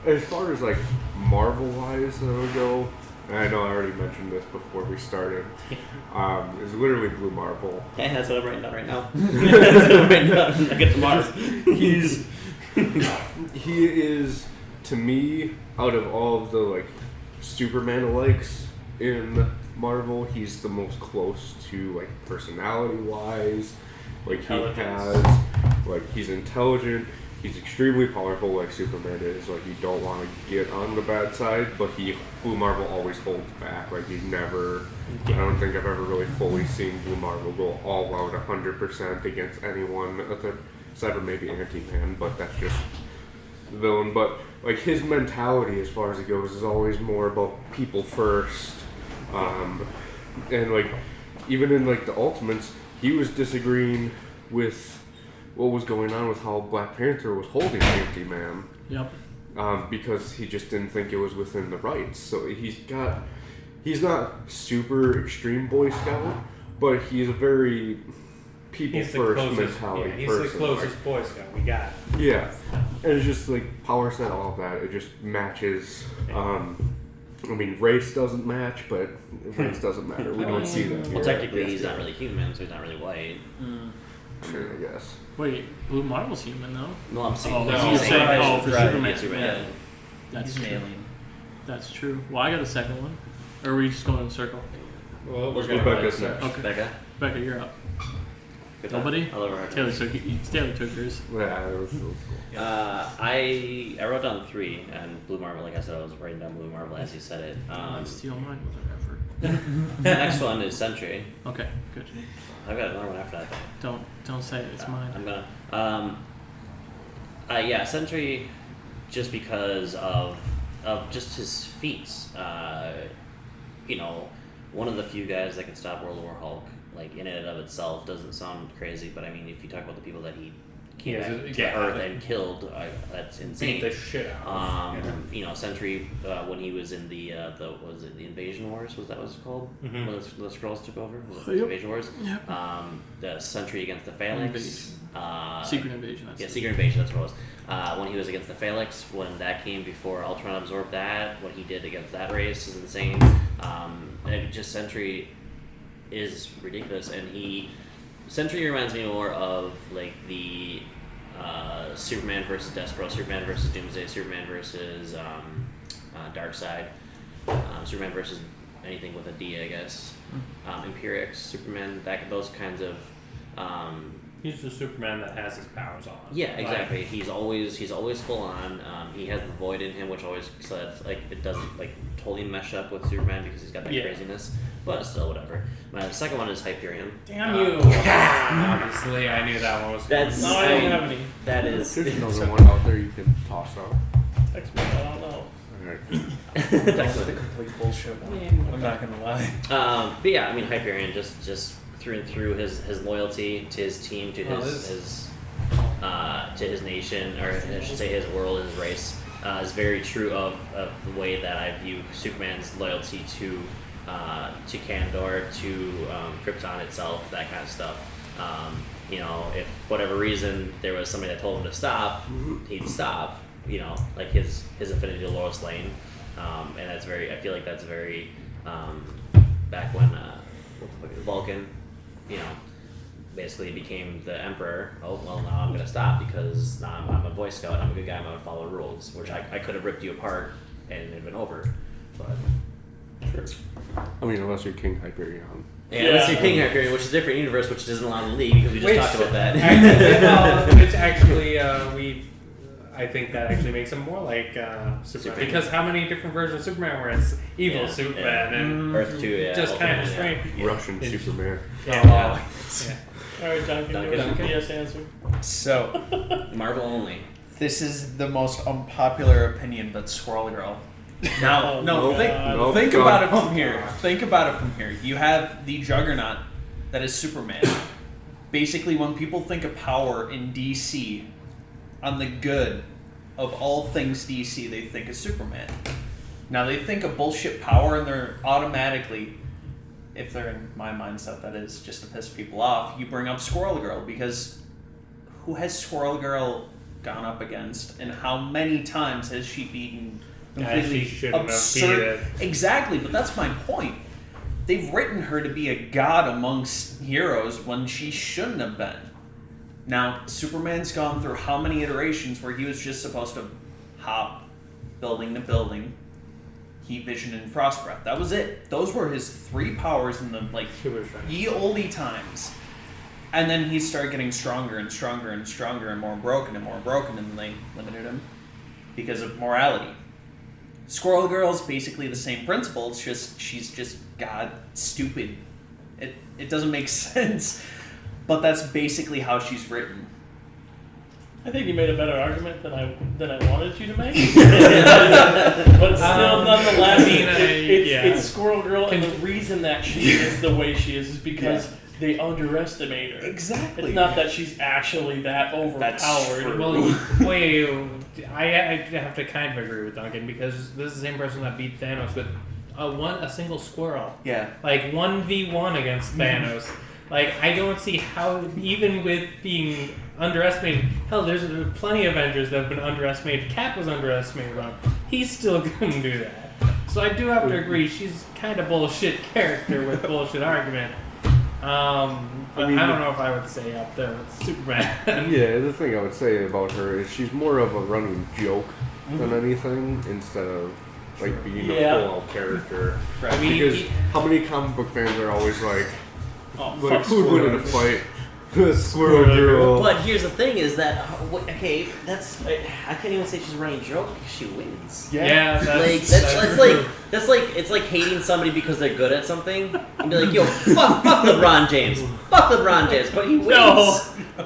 As far as like Marvel-wise, go. And I know I already mentioned this before we started. It's literally Blue Marvel. Yeah, that's what I'm writing down right now. That's what I'm writing down. I get to Mars. He is, to me, out of all of the like Superman likes in Marvel, he's the most close to like personality-wise. Like he's intelligent. He's extremely powerful, like Superman is. Like you don't want to get on the bad side, but Blue Marvel always holds back. Like I don't think I've ever really fully seen Blue Marvel go all out 100% against anyone, except for maybe Anti-Man, but that's just the villain. But like his mentality, as far as it goes, is always more about people first. And like even in like the Ultimates, he was disagreeing with what was going on with how Black Panther was holding Anti-Man. Yep. Because he just didn't think it was within the rights. So he's not super extreme Boy Scout, but he's a very people first mentality. Yeah, he's person. the closest Boy Scout we got. Yeah, and it's just like power set, all of that. It just matches. I mean, race doesn't match, but race doesn't matter. We don't see that. Well, technically, he's not really human, so he's not really white. Sure, I guess. Wait, Blue Marvel's human though? No, I'm saying. Oh, he's you're saying, right. for Right. Superman. Yeah, Superman. Yeah. That's He's true. an alien. That's true. Well, I got a second one. Or are we just going in a circle? Well, Let's go back next. Okay. Becca? Becca, you're up. Good Nobody? I love her. Taylor took yours. Yeah, it was cool. I wrote down 3, and Blue Marvel, like I said, I was writing down Blue Marvel as you said it. Steal mine with an effort. The next one is Sentry. Okay, good. I've got another one after that, though. Don't say it. It's mine. I'm gonna. Yeah, Sentry, just because of just his feats. One of the few guys that can stop World War Hulk, like in and of itself, doesn't sound crazy. But I mean, if you talk about the people that he came back to Earth and killed, that's insane. Beat the shit out of him. Sentry, when he was in the Invasion Wars, was that what it was called? Mm-hmm. When the Skrulls took over? Was it the Yep. Invasion Wars? Yep. The Sentry against the Phalanx. Secret Invasion. Secret Invasion, that's what it was. When he was against the Phalanx, when that came before Ultron absorbed that, what he did against that race is insane. And just Sentry is ridiculous, and Sentry reminds me more of like the Superman versus Despero, Superman versus Doomsday, Superman versus Darkseid, Superman versus anything with a D, I guess. Imperiex, Superman, those kinds of. He's the Superman that has his powers on. Yeah, exactly. He's always full on. He has the void in him, which always it doesn't like totally mesh up with Superman because he's got that craziness. But still, whatever. My second one is Hyperion. Damn you! Obviously, I knew that one was. That's No, I don't have any. That is. There's another one out there you can toss out. Text me. I don't know. Alright. That's the complete bullshit one. I'm not gonna lie. But yeah, I mean Hyperion just through and through his loyalty to his team, to his nation, or I should say his world and his race, is very true of the way that I view Superman's loyalty to Kandor, to Krypton itself, that kind of stuff. If for whatever reason there was somebody that told him to stop, he'd stop. Like his affinity to Lois Lane, and that's very. I feel like that's very back when Vulcan, basically became the Emperor. Oh well, now I'm gonna stop because now I'm a Boy Scout. I'm a good guy. I'm gonna follow rules, which I could have ripped you apart and it'd been over. But Sure. I mean, unless you're King Hyperion. yeah, let's see King Hyperion, which is a different universe, which doesn't allow the League because we just talked about that. Which actually, I think that actually makes him more like Superman. Because how many different versions of Superman were it's evil Superman and Earth 2, just kind of strange. Russian Superman. All right, Duncan. Yes, answer. So, Marvel only. this is the most unpopular opinion, but Squirrel Girl. Now, think about it from here. Think about it from here. You have the Juggernaut that is Superman. Basically, when people think of power in DC, on the good of all things DC, they think of Superman. Now they think of bullshit power and they're automatically, if they're in my mindset, that is, just to piss people off, you bring up Squirrel Girl, because who has Squirrel Girl gone up against, and how many times has she beaten completely she shouldn't have absurd? beat it. Exactly, but that's my point. They've written her to be a god amongst heroes when she shouldn't have been. Now, Superman's gone through how many iterations where he was just supposed to hop building to building, heat vision, and frost breath. That was it. Those were his 3 powers in the ye olde times. And then he started getting stronger and stronger and stronger and more broken, and then they limited him because of morality. Squirrel Girl's basically the same principle. It's just she's just god stupid. It doesn't make sense, but that's basically how she's written. I think you made a better argument than I wanted you to make. But still, nonetheless, it's Squirrel Girl, and the reason that she is the way she is because they underestimate her. Exactly. It's not that she's actually that overpowered. Well, wait, I have to kind of agree with Duncan, because this is the same person that beat Thanos with a single squirrel. Yeah. Like 1v1 against Thanos. Like, I don't see how, even with being underestimated, hell, there's plenty of Avengers that have been underestimated. Cap was underestimated on. He still couldn't do that. So I do have to agree, she's kind of bullshit character with bullshit argument. But I don't know if I would say up there with Superman. Yeah, the thing I would say about her is she's more of a running joke than anything, instead of like being a full-out character. Right. Because how many comic book fans are always like, Who'd win in a fight? Squirrel Girl. But here's the thing: is that okay? I can't even say she's running a joke because she wins. Yeah, That's like hating somebody because they're good at something and be like, yo, fuck LeBron James, but he wins.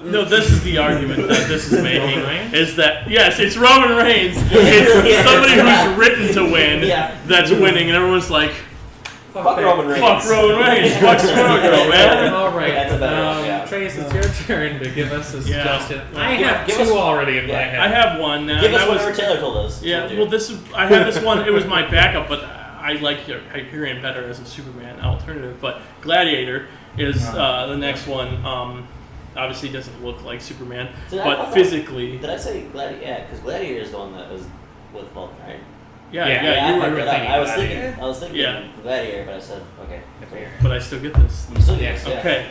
No, this is the argument that this is making. Is that yes, it's Roman Reigns. It's somebody who's written to win that's winning, and everyone's like, Fuck Roman Reigns. Fuck Roman Reigns. Fuck Squirrel Girl, man. All right. That's a better one, yeah. Trace, it's your turn to give us a suggestion. I have give two us- already in my head. I have one. Give us whatever Taylor told us. Yeah, well, I had this one. It was my backup, but I like Hyperion better as a Superman alternative. But Gladiator is the next one. Obviously, doesn't look like Superman, but physically. Did I say Gladiator? Yeah, because Gladiator is the one that was with Vulcan, right? Yeah, I you fucked were it up. thinking. I was thinking Gladiator, but I said okay. But I still get this. You still get it, Okay.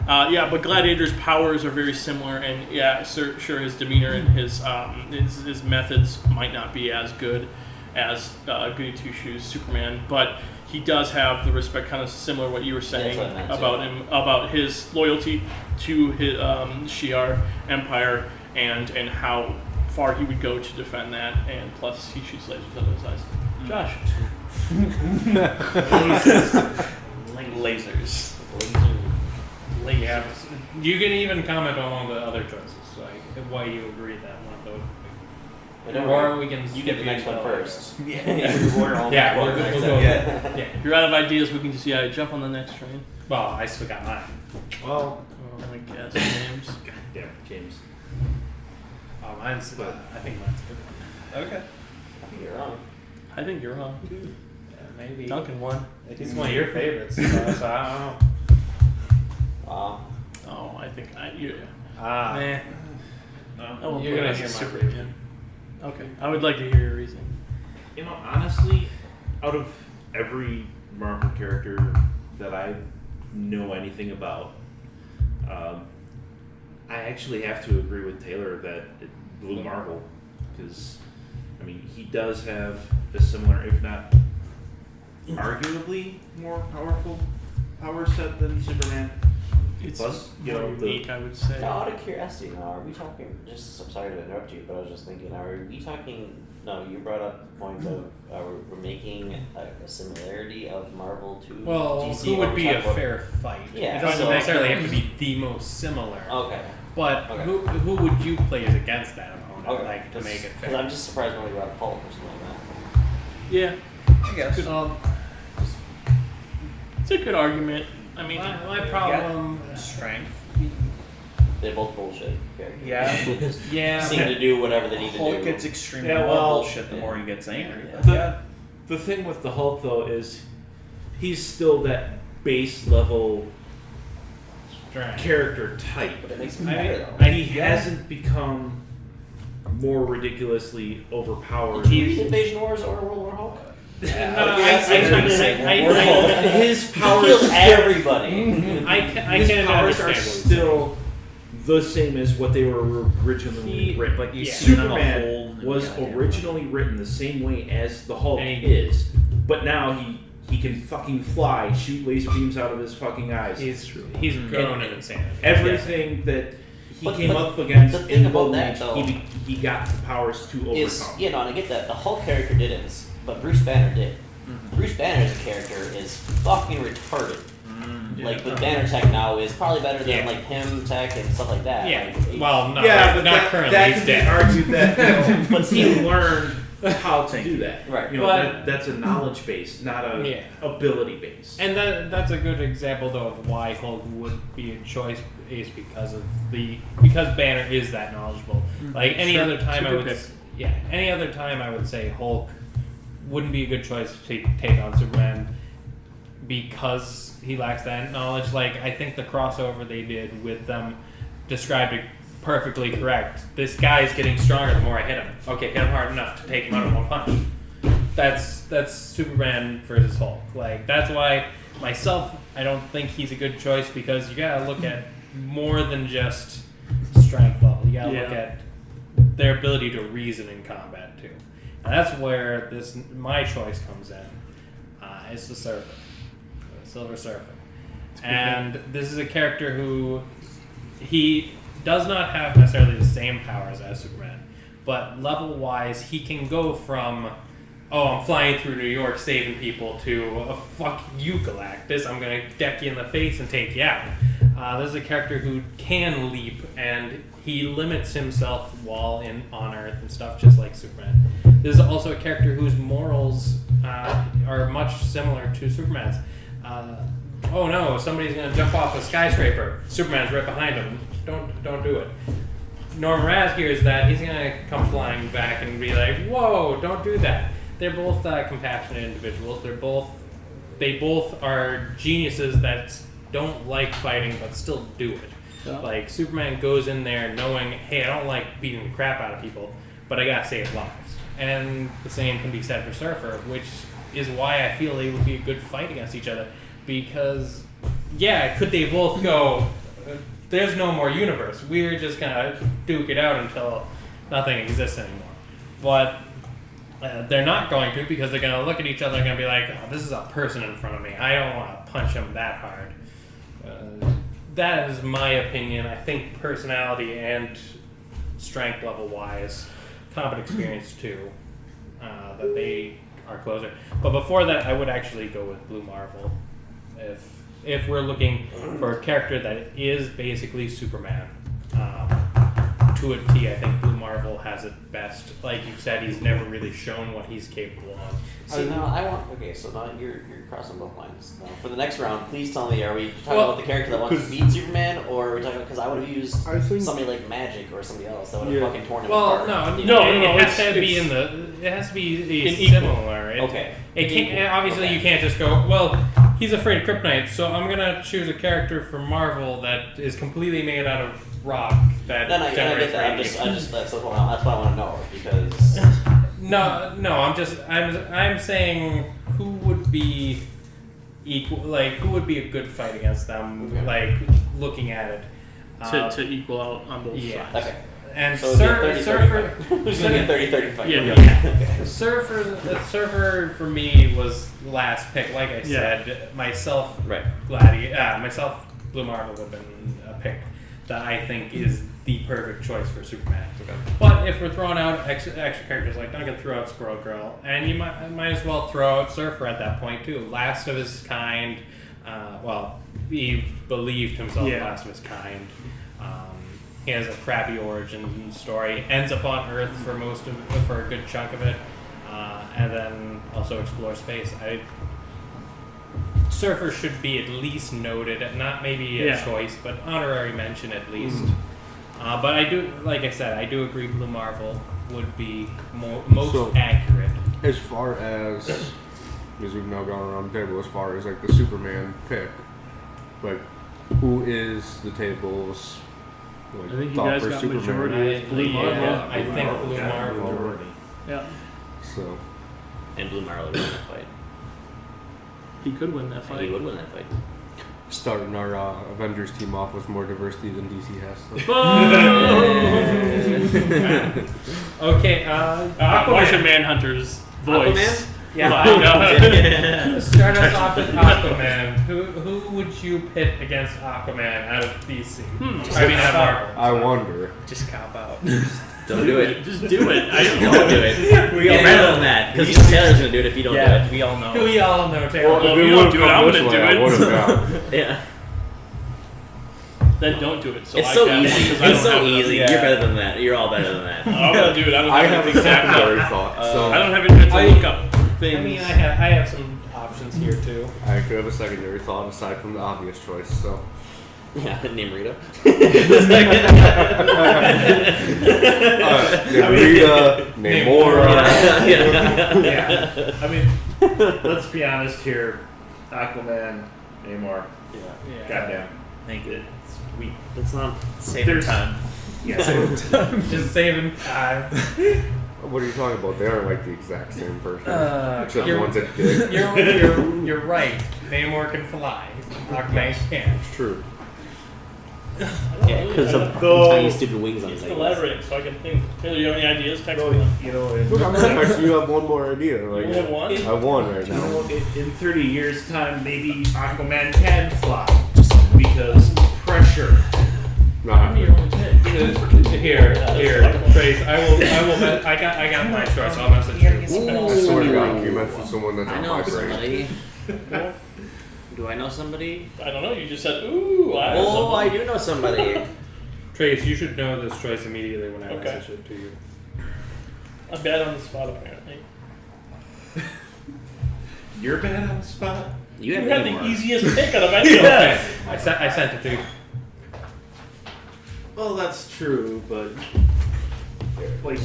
But Gladiator's powers are very similar, and sure, his demeanor and his methods might not be as good as Goody Two Shoes Superman, but he does have the respect, kind of similar to what you were saying about him, about his loyalty to his Shi'ar Empire, and how far he would go to defend that, and plus he shoots lasers out of his eyes. Josh. Lasers. Yeah, you can even comment on the other choices, like why you agreed that one though. Or we can you get the next one first. Yeah, we'll go. Yeah. If you're out of ideas, we can just jump on the next train. Well, I still got mine. Well, I guess James. God damn it, James. Oh, mine's good. I think mine's a good one. Okay. I think you're wrong. I think you're wrong. Yeah, maybe. Duncan won. He's one of your favorites, so I don't know. Wow. Oh, I think you. Ah. Nah. I won't You're put it gonna as hear a my super reason. fan. Okay, I would like to hear your reasoning. You know, honestly, out of every Marvel character that I know anything about, I actually have to agree with Taylor that it blew Marvel, because, I mean, he does have a similar, if not arguably more powerful power set than Superman. It's Plus, more unique, I would say. Now, out of curiosity, are we talking? I'm sorry to interrupt you, but I was just thinking: are we talking? No, you brought up the point of we're making a similarity of Marvel to DC. Who would be a about, fair fight? Yeah, It doesn't so- necessarily have to be the most similar. Okay. But Okay. who would you place against that opponent? Okay. Like to make it Because fair? I'm just surprised nobody brought up Hulk or something like that. Yeah, I guess. it's a good argument. I mean, my problem. Strength. They're both bullshit characters. Yeah. They just Yeah. seem to do whatever they need to Hulk do. gets extremely Yeah, more well, bullshit the more he gets angry. yeah. But yeah. The thing with the Hulk, though, is he's still that base level character type. But it makes him better, though. He hasn't become more ridiculously overpowered. Did you use Invasion Wars or World War Hulk? His powers Kills everybody. His powers are still the same as what they were originally written. Like Superman was originally written the same way as the Hulk is, but now he can fucking fly, shoot laser beams out of his fucking eyes. He's grown in insanity. Everything that he came up against in the Golden Age, though, he got the powers to overcome. And I get that. The Hulk character didn't, but Bruce Banner did. Mm-hmm. Bruce Banner's character is fucking retarded. Like, the Banner tech now is probably better than, like, PIM tech and stuff like that. Yeah. Like, but not currently. That he's can be dead. argued that, but he learned how to do that. Right. That's a knowledge base, not a ability base. And that's a good example, though, of why Hulk would be a choice, is because Banner is that knowledgeable. Like any other time, any other time I would say Hulk wouldn't be a good choice to take on Superman because he lacks that knowledge. Like, I think the crossover they did with them described it perfectly correct. This guy's getting stronger the more I hit him. Okay, hit him hard enough to take him out in one punch. That's Superman versus Hulk. Like, that's why myself, I don't think he's a good choice, because you gotta look at more than just strength level. You gotta look at their ability to reason in combat too. And that's where my choice comes in. It's the Surfer, the Silver Surfer. And this is a character who he does not have necessarily the same powers as Superman, but level-wise, he can go from, I'm flying through New York saving people, to, fuck you, Galactus, I'm going to deck you in the face and take you out. This is a character who can leap, and he limits himself while on Earth and stuff, just like Superman. This is also a character whose morals are much similar to Superman's. Oh no, somebody's going to jump off a skyscraper. Superman's right behind him. Don't do it. Norman Raz hears that, he's going to come flying back and be like, whoa, don't do that. They're both compassionate individuals. They both are geniuses that don't like fighting but still do it. Yeah. Like, Superman goes in there knowing, hey, I don't like beating the crap out of people, but I gotta save lives. And the same can be said for Surfer, which is why I feel they would be a good fight against each other. Because, could they both go, there's no more universe, we're just gonna duke it out until nothing exists anymore. But they're not going to, because they're gonna look at each other and gonna be like, oh, this is a person in front of me, I don't want to punch him that hard. That is my opinion. I think personality and strength level wise, combat experience too, that they are closer. But before that, I would actually go with Blue Marvel. If we're looking for a character that is basically Superman, to a T, I think Blue Marvel has it best. Like you said, he's never really shown what he's capable of. See, now so now you're crossing both lines. For the next round, please tell me, are we talking about the character that wants to beat Superman, or are we talking about, because I would have used somebody like Magic or somebody else that would have fucking torn him apart. It has to be similar. Okay. It can't, obviously you can't just go, well, he's afraid of kryptonite, so I'm gonna choose a character from Marvel that is completely made out of rock that generates radiation. That's what I want to know, because I'm saying who would be equal, like who would be a good fight against them, like looking at it to equal out on both sides. Okay. And so Surfer, who's going to be a 30-30 fight? Yeah. Surfer for me was last pick. Like I said, myself, myself, Blue Marvel would have been a pick that I think is the perfect choice for Superman. Okay. But if we're throwing out extra characters, like Duncan threw out Squirrel Girl, and you might as well throw out Surfer at that point too. Last of his kind. He believed himself last of his kind. He has a crappy origin story. Ends up on Earth for a good chunk of it, and then also explore space. Surfer should be at least noted, not maybe a choice, but honorary mention at least. But I do, like I said, I do agree Blue Marvel would be most accurate? As far as, because we've now gone around the table, as far as like the Superman pick, like who is the table's like, I think you thought guys for got Superman? majority with Blue Marvel. I think Blue Marvel. Yeah. So And Blue Marvel would win that fight. He could win that fight. He would win that fight. starting our Avengers team off with more diversity than DC has. So. Okay, Martian Manhunter's voice. Aquaman? Yeah. Start us off with Aquaman. Who would you pit against Aquaman out of DC? I mean, out of Marvel. I wonder. Just cop out. Don't do it. Just do it. Don't do it. We Get all better know. than that, because Taylor's gonna do it if you don't do it. we all know. We all know Taylor. Well, if you don't do it, I'm gonna do I would it. have Yeah. Then don't do it. So It's I so can, easy. because I It's don't so have easy. Yeah. You're better than that. You're all better than that. I'm gonna do it. I have a secondary thought. So I don't have any to look up things. I mean, I have some options here too. I could have a secondary thought aside from the obvious choice. So Yeah, name Rita. Rita, Namora. Yeah. I mean, let's be honest here. Aquaman, Namor. Yeah. Goddamn. Thank you. It's weak. That's not. Saving time. Yeah. Just saving time. What are you talking about? They aren't like the exact same person. Except the you're- ones that did. You're right. Namor can fly. Aquaman can't. It's true. Yeah, because of Though- tiny stupid wings on his Just legs. elaborate so I can think. Taylor, you have any ideas? Text me. You know, in, Look, I'm not actually. You have one more idea. Like, You have one? I won right you now. know, in 30 years' time, maybe Aquaman can fly because pressure. Nah, Here, Trace. I got my choice. I'll message you. I swear to God, you mentioned someone that's I on know my brain. somebody. Do I know somebody? I don't know. You just said, ooh, I know Oh, I somebody. do know somebody. Trace, you should know this choice immediately when I Okay. message it to you. I'm bad on the spot, apparently. You're bad on the spot. You You have had any the more. easiest pick out of any of Okay. them. I sent it to you. Well, that's true, but like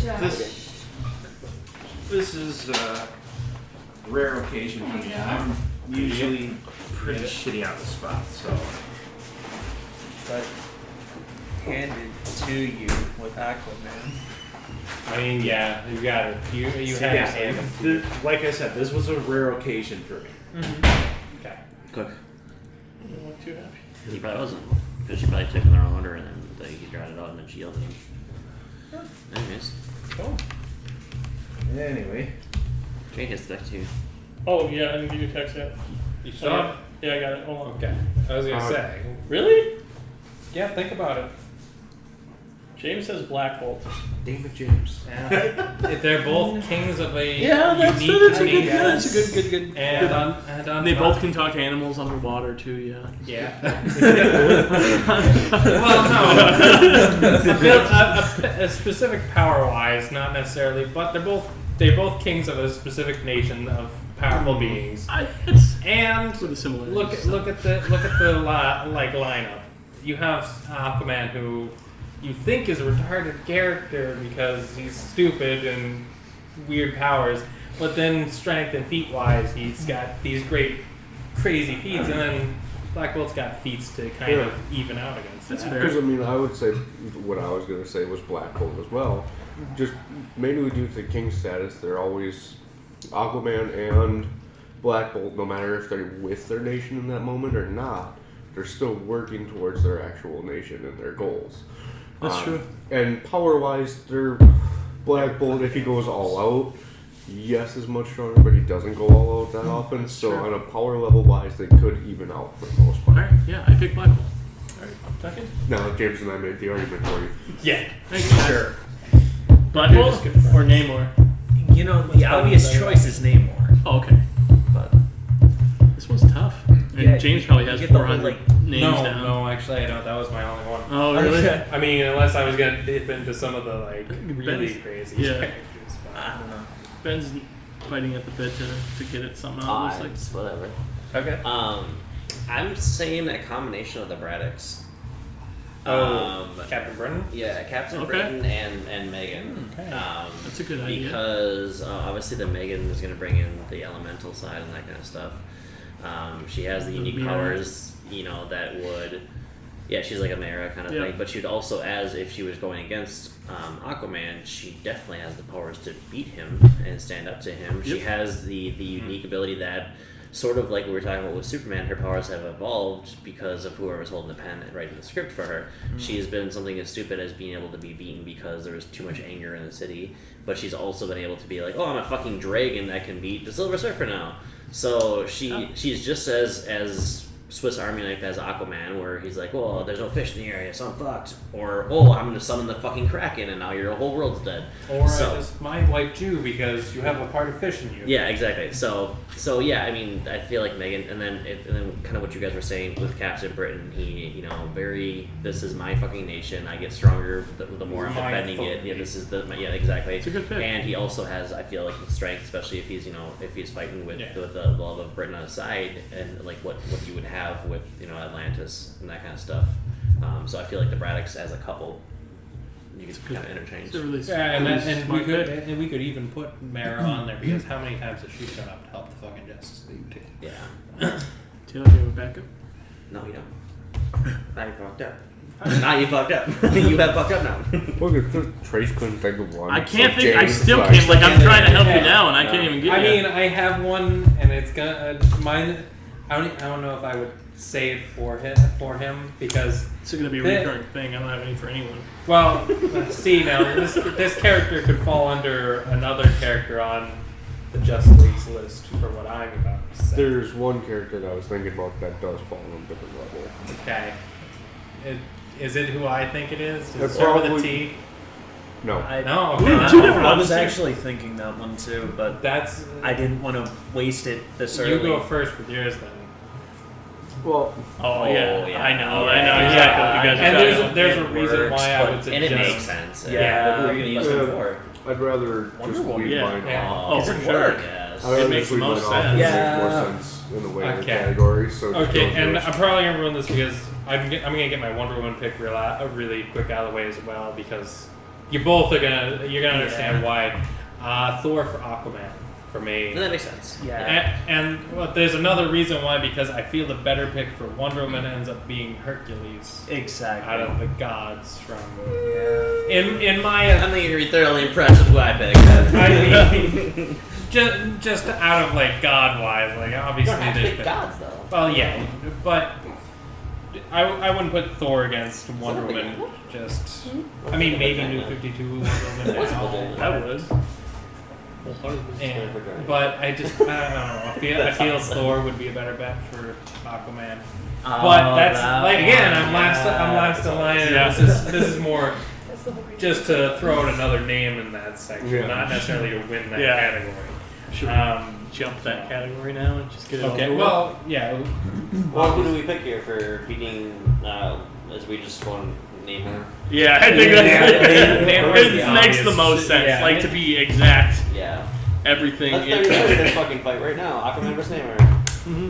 this is a rare occasion for me. I'm usually pretty shitty on the spot, so But handed to you with Aquaman. I mean, yeah, you got it. You So, had yeah, it. like I said, this was a rare occasion for me. Okay. Cook. You weren't too happy. He probably wasn't. Because she probably took in the wrong order and then he dried it out and then she yelled at him. Anyways, Cool. Anyway, Jay gets back to you. Oh, yeah, I didn't give you a text yet. You Oh, saw it? yeah, I got it. Hold on. Okay. I was gonna say. Really? Yeah, think about it. James says Black Bolt. David James. Yeah. If they're both kings of a that's unique a good. nation. That's a good. And on They top- both can talk to animals underwater too. Yeah. Yeah. Well, no. A specific power-wise, not necessarily, but they're both kings of a specific nation of powerful beings. It's And pretty similar. look at the lineup. You have Aquaman, who you think is a retarded character because he's stupid and weird powers, but then strength and feet wise, he's got these great, crazy feats, and then Black Bolt's got feats to kind of even out against That's that. fair. Because I mean, I would say what I was gonna say was Black Bolt as well. Just mainly due to the king status, they're always Aquaman and Black Bolt. No matter if they're with their nation in that moment or not, they're still working towards their actual nation and their goals. That's true. And power-wise, they're Black Bolt. If he goes all out, yes, is much stronger, but he doesn't go all out that often. So true. on a power level wise, they could even out for the most part. Alright, yeah, I picked Black Bolt. Alright, second. Now James and I made the argument for you. Yeah, Thank you. Sure. Black Bolt or Namor? You know, the obvious choice is Namor. Oh, okay. But This one's tough. And Yeah, James probably you has get the whole, 400 names down. no, actually, I don't. That was my only one. Oh, really? Okay. I mean, unless I was gonna dip into some of the really Ben's- crazy yeah. characters. but- I don't know. Ben's fighting at the bit to get it somehow. It looks like. Odds, whatever. Okay. I'm saying a combination of the Braddocks. Captain Britain? Yeah, Captain Britain and Megan. Okay. That's a good idea. Because obviously the Megan is going to bring in the elemental side and that kind of stuff. She has the unique powers, that would... Yeah, she's like a Mara kind of thing, but she'd also, as if she was going against Aquaman, she definitely has the powers to beat him and stand up to him. She has the unique ability that, sort of like we were talking about with Superman, her powers have evolved because of whoever's holding the pen and writing the script for her. She has been something as stupid as being able to be beaten because there was too much anger in the city, but she's also been able to be like, oh, I'm a fucking dragon that can beat the Silver Surfer now. So she's just as Swiss Army knife as Aquaman, where he's like, well, there's no fish in the area, so I'm fucked. Or, oh, I'm gonna summon the fucking Kraken, and now your whole world's dead. Or I just mind wiped you because you have a part of fish in you. Yeah, exactly. So yeah, I mean, I feel like Megan, and then kind of what you guys were saying with Captain Britain, he, very, this is my fucking nation. I get stronger the more I'm defending it. Yeah, this is exactly. It's a good pick. And he also has, I feel like, the strength, especially if he's fighting with the love of Britain on his side, and like what you would have with Atlantis and that kind of stuff. So I feel like the Braddocks as a couple, you could kind of interchange. And we could even put Mara on there because how many times has she shown up to help the fucking Justice League too? Yeah. Taylor, do you have a backup? No, you don't. Now you fucked up. Now you fucked up. You have fucked up now. Look, Trace couldn't think of one. I can't think. I still can't. Like I'm trying to help you down. I can't even get. I mean, I have one, and it's gonna mine. I don't know if I would say it for him because it's going to be a recurring thing. I don't have any for anyone. Well, see now this character could fall under another character on the Justice League's list for what I'm about to say. There's one character that I was thinking about that does fall on a different level. Okay, is it who I think it is? Does it It's start with a probably- T? No. No, Ooh, okay. two different I was ones. actually thinking that one too, but That's I didn't want to waste it this early. you go first with yours then. Well, Oh, yeah. yeah. I know Yeah. exactly what you guys are And talking about. there's a It reason works, why I would and suggest. it makes sense. Yeah. Who are you gonna use it for? I'd rather Wonder just Woman. leave Yeah. mine Yeah. off. Oh, Does for it sure. work? Yes. I would It makes just leave the most mine off. sense. It makes Yeah. more sense in the way of the Okay. category. So just Okay, go and first. I'm probably gonna ruin this because I'm gonna get my Wonder Woman pick really quick out of the way as well because you're gonna understand why. Thor for Aquaman for me. And that makes sense. Yeah. And well, there's another reason why because I feel the better pick for Wonder Woman ends up being Hercules Exactly. out of the gods from Yeah. in my I'm going to be thoroughly impressed with who I picked. I mean just out of like god wise like You obviously don't have to there's pick been- gods, though. well yeah but I wouldn't put Thor against Wonder Something. Woman just I mean maybe New 52 Wonder Woman now. I would. Yeah, but I don't know. I feel Thor would be a better bet for Aquaman. But that's like again, I'm last in line. And Yeah. This is more just to throw out another name in that section, Yeah. not necessarily to win that Yeah. category. Should we jump that category now and just get it Okay. over with? Well, yeah. Well, who do we pick here for beating, as we just go and name her? Yeah, I think Name was it the makes the obvious. most sense. Yeah. Like to be exact, Yeah. everything. Let's this fucking fight right now. Aquaman versus Namor.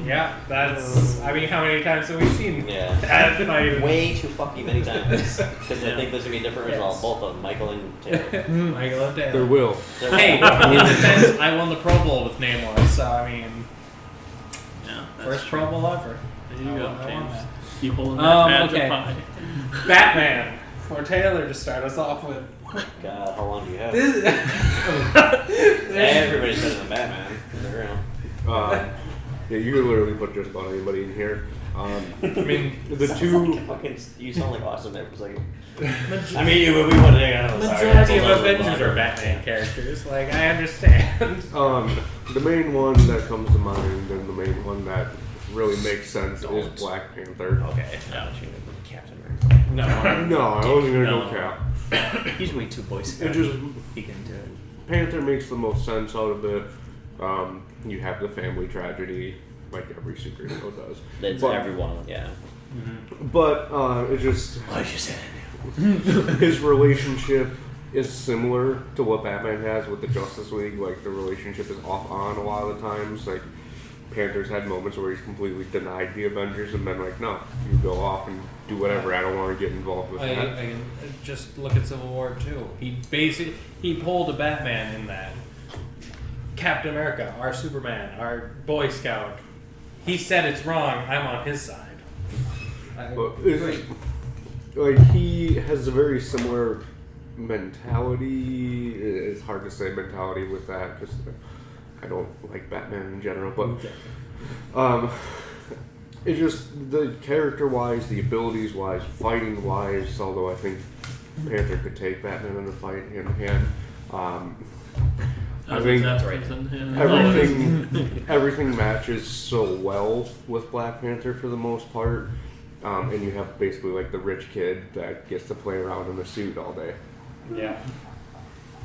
Yeah, that's. I mean, how many times have we seen Yeah. that fight? Way too fucking many times. Because I think there's going to be a different result. Yes. Both of them, Michael and Taylor. Michael and There Taylor. will. Hey, in defense, I won the Pro Bowl with Namor, so I mean, Yeah, that's first true. Pro Bowl ever. There you I go, won James. that. Keep holding that badge okay. up high. Batman for Taylor to start us off with. God, how long do you have? This Everybody's better than Batman. They're real. Yeah, you could literally put just about anybody in here. I mean, The two. You sound like Austin there for a second. I mean, we want to hang on. majority of Avengers are Batman characters. Like, I understand. The main one that comes to mind and the main one that really makes sense is Black Panther. Okay. Yeah. Captain America. No. No, I wasn't gonna No. go Cap. He's way too Boy Scout. It just He can do it. Panther makes the most sense out of it. You have the family tragedy, like every superhero does. That's But- everyone. Yeah. But it just Why'd you say his relationship is similar to what Batman has with the Justice League. Like the relationship is off on a lot of the times. Like Panther's had moments where he's completely denied the Avengers and been like, no, you go off and do whatever. I don't want to get involved with that. I just look at Civil War 2. He pulled a Batman in that. Captain America, our Superman, our Boy Scout. He said it's wrong. I'm on his side. He has a very similar mentality. It's hard to say mentality with that because I don't like Batman in general, but it's just the character-wise, the abilities-wise, fighting-wise. Although I think Panther could take Batman in a fight hand to hand. I think everything matches so well with Black Panther for the most part, and you have basically like the rich kid that gets to play around in a suit all day. Yeah.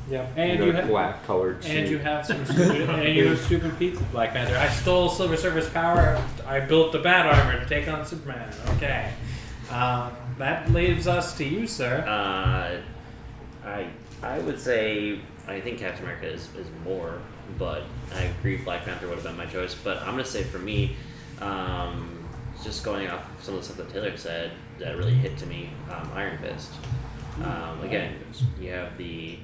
Yeah, and you have black colored suit. And you have some stupid, and you have stupid feats with Black Panther. I stole Silver Surfer's power. I built the bat armor to take on Superman. Okay, that leaves us to you, sir. I would say I think Captain America is more, but I agree Black Panther would have been my choice. But I'm gonna say for me, just going off some of the stuff that Taylor said that really hit to me, Iron Fist. Again, you have the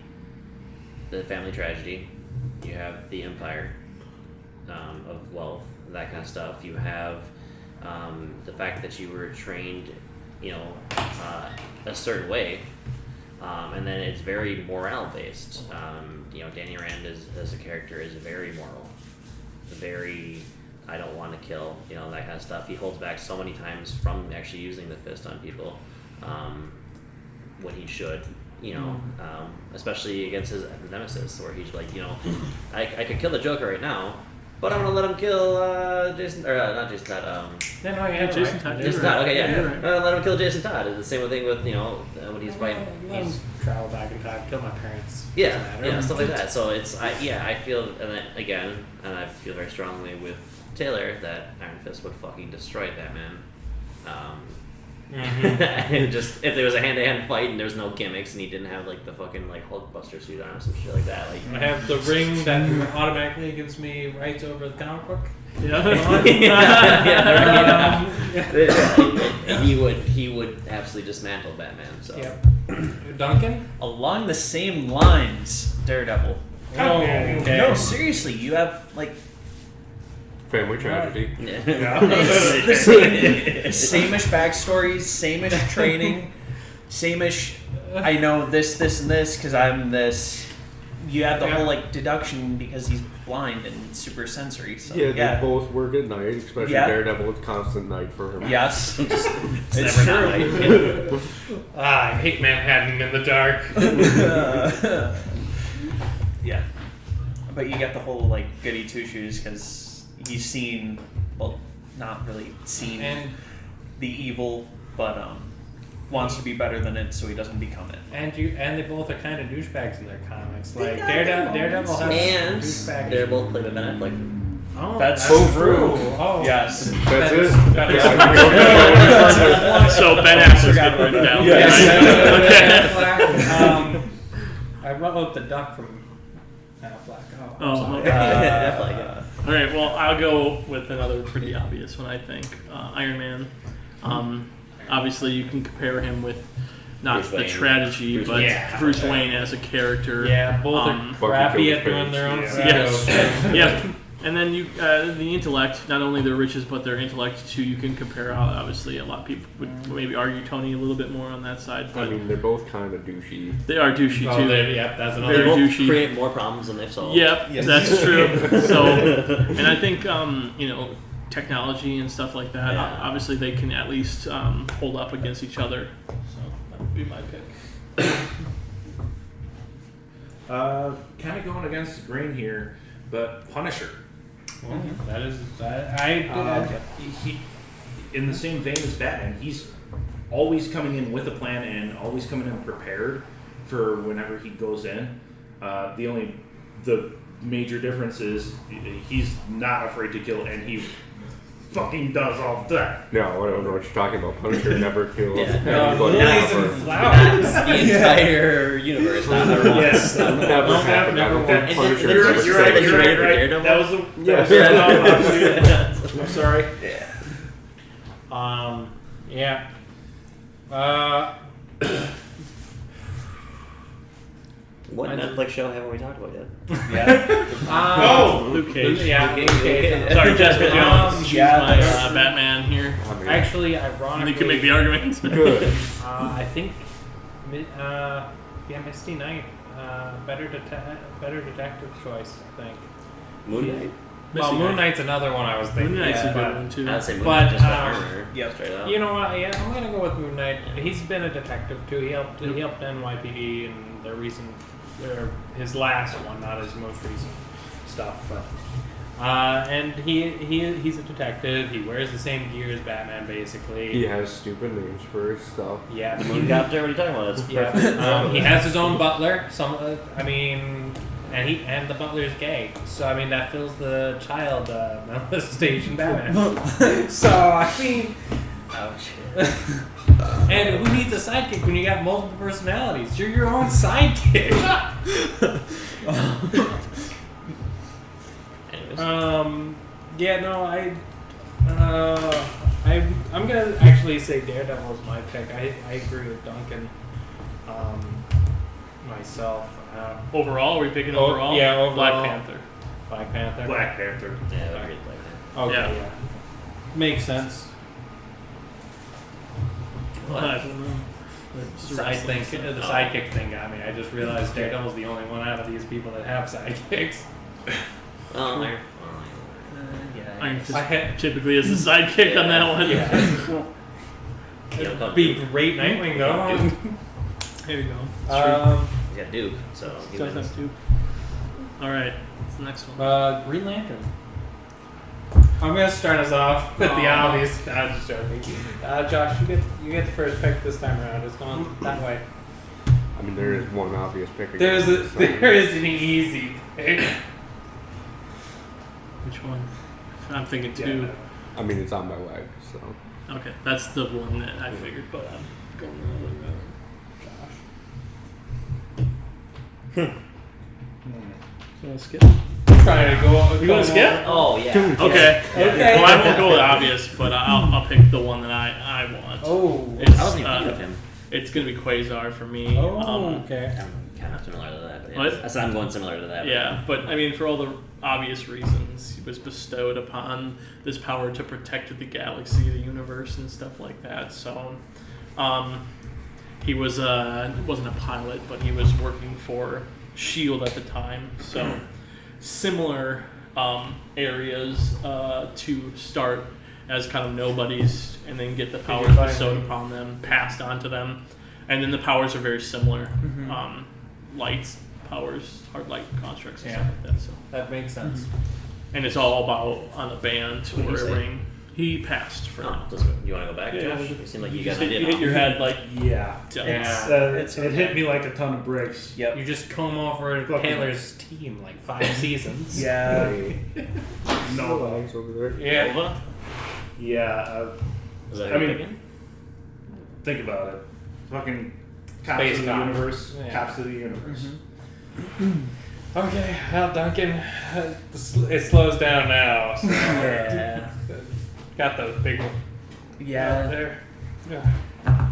family tragedy, you have the empire of wealth, that kind of stuff. You have the fact that you were trained, a certain way, and then it's very morale based. Danny Rand as a character is very moral, very I don't want to kill, that kind of stuff. He holds back so many times from actually using the fist on people when he should. Especially against his nemesis, where he's like, I could kill the Joker right now, but I'm gonna let him kill Jason, or not Jason Todd. Jason Todd. Jason Todd. Okay, yeah. Let him kill Jason Todd. It's the same thing with when he's fighting. He's travel back in time, kill my parents. Yeah, stuff like that. So I feel, and then again, and I feel very strongly with Taylor that Iron Fist would fucking destroy Batman. Just if there was a hand-to-hand fight and there was no gimmicks and he didn't have like the fucking like Hulkbuster suit on or some shit like that, like I have the ring that automatically gives me rights over the comic book. He would absolutely dismantle Batman. So Duncan, along the same lines, Daredevil. Okay. No, seriously, you have like. Family tragedy. The same-ish backstories, same-ish training, same-ish. I know this, and this because I'm this. You have the whole like deduction because he's blind and super sensory. So they both work at night, especially Daredevil. It's constant night for him. Yes, it's true. I hate Manhattan in the dark. Yeah, but you got the whole like goody two shoes because. He's seen, not really seen the evil, but wants to be better than it, so he doesn't become it. And they both are kind of douchebags in their comics. Like Daredevil has douchebags. They're both played by Ben Affleck. Oh, that's so true. Oh, yes, that's it. So Ben Affleck got written down. Yes. Okay. I wrote the duck from Affleck. Affleck. All right, well, I'll go with another pretty obvious one, I think. Iron Man. Obviously, you can compare him with not the tragedy, but Bruce Wayne as a character. Yeah, both are crappy at doing their own stuff. Yes. Yeah. And then you, the intellect, not only their riches, but their intellect, too, you can compare out. Obviously, a lot of people would maybe argue Tony a little bit more on that side. But I mean, they're both kind of douchey. They are douchey, too. That's another Very douchey. Create more problems than they've solved. Yep, that's true. So, and I think, technology and stuff like that, obviously they can at least hold up against each other. So that would be my pick. Kind of going against the grain here, but Punisher. That is, he, in the same vein as Batman, he's always coming in with a plan and always coming in prepared for whenever he goes in. The major difference is he's not afraid to kill, and he fucking does all that. No, I don't know what you're talking about. Punisher never kills Yeah. anybody Lilies ever. and flowers. That's the entire universe, not the once. Yes. Never happened. I don't think And Punisher you're ever right, you're saved right, you're anybody. right. Daredevil? That was the. Yeah. I'm sorry. Yeah. What Netflix show haven't we talked about yet? Oh! Luke Cage. Yeah. Luke Cage. Sorry, Jessica Jones. She's yeah, my that's- Batman here. I mean, Actually, And ironically, you can make the argument. good. I think, Misty Knight, better detective choice. I think. Moon Knight? Well, Moon Knight's another one I was thinking. Moon Knight's a yeah, good but- one too. I'd say Moon But, Knight just for um, armor. Yep. Straight up. You know what? Yeah, I'm gonna go with Moon Knight. He's been a detective too. He helped NYPD and his last one, not his most recent stuff. But and he's a detective. He wears the same gear as Batman, basically. He has stupid names for his stuff. Yeah. The Moon Copter? What are you talking about? That's Yeah. perfect. He has his own butler. And the butler's gay. So I mean that fills the child molestation Batman. So I mean. Ouch. And who needs a sidekick when you got multiple personalities? You're your own sidekick. Anyways. Yeah, no, I'm gonna actually say Daredevil is my pick. I agree with Duncan. Myself. Overall, are we picking Oh, overall? yeah, overall. Black Panther. Black Panther. Black Panther. Yeah, I agree with that. Okay, Yeah. yeah. Makes sense. I don't know. It's I wrestling think stuff. the sidekick thing got me. I just realized Daredevil's the only one out of these people that have sidekicks. Oh, Iron. Iron Fist I had- typically is the sidekick on that one. Yeah. It'd be great Nightwing though. There you go. He's got Duke, so he Does wins. have two. All right, what's the next one? Green Lantern. I'm gonna start us off with the obvious. I'm just joking. Josh, you get the first pick this time around. It's going that way. I mean, there is one obvious pick. There is an easy pick. Which one? I'm thinking two. I mean, it's on my leg, so. Okay, that's the one that I figured, but I'm going the other way. So I'll skip. Trying to go. You want to skip? Oh, yeah. Okay. Okay. Well, I won't go with obvious, but I'll pick the one that I want. Oh. It's, I wasn't even thinking of him. It's gonna be Quasar for me. Okay. I'm kind of similar to that. But yeah. What? I said I'm going similar to that. Yeah, but I mean, for all the obvious reasons, he was bestowed upon this power to protect the galaxy, the universe, and stuff like that. So, he was wasn't a pilot, but he was working for SHIELD at the time. So, similar areas to start as kind of nobodies, and then get the powers bestowed upon them, passed on to them, and then the powers are very similar. Lights, powers, hard light constructs, and stuff like that. So That makes sense. and it's all about on a band What did or he a say? ring. He passed for Oh, now. you want to go back, Yeah, Josh? You seem like you You got just an hit, idea. you hit your head like Yeah. Yeah. It hit me like a ton of bricks. Yep. You just come over Fucking- Taylor's team like 5 seasons. Yeah. No. Legs over there. Yeah. Nova? Yeah. Is that I who you're mean- picking? Think about it. Fucking cops Space of the cop. universe. Yeah. Cops of the universe. Okay, well, Duncan, it slows down now. So Yeah. got the big one Yeah. there. Yeah.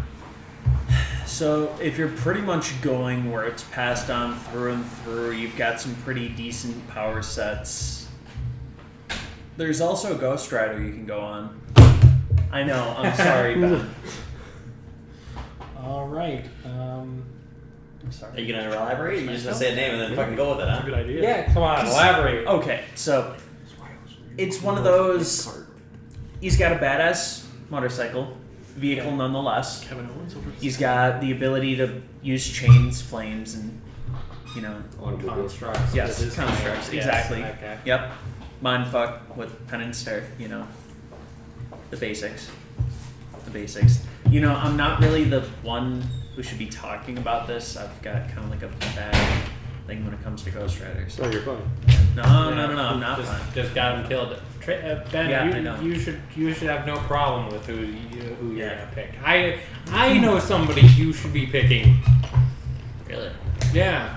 So if you're pretty much going where it's passed on through and through, you've got some pretty decent power sets. There's also Ghost Rider you can go on. I know, I'm sorry, Ben. All right. I'm Are sorry. you going to elaborate? You're just going to say a name and then fucking go with it, that's a huh? good idea. Yeah, come on, elaborate. Okay, so it's one of those. He's got a badass motorcycle vehicle nonetheless. Kevin Owens over. He's got the ability to use chains, flames, and Constructs. Yes, It is constructs, yes, exactly. Okay. Yep. Mindfuck with pen and stare, the basics. The basics. I'm not really the one who should be talking about this. I've got kind of like a thing when it comes to Ghost Riders. Oh, you're fine. No, I'm not fine. Just got him killed. Ben, Yeah, I know. you should have no problem with who you're gonna pick. I know somebody you should be picking. Really? Yeah.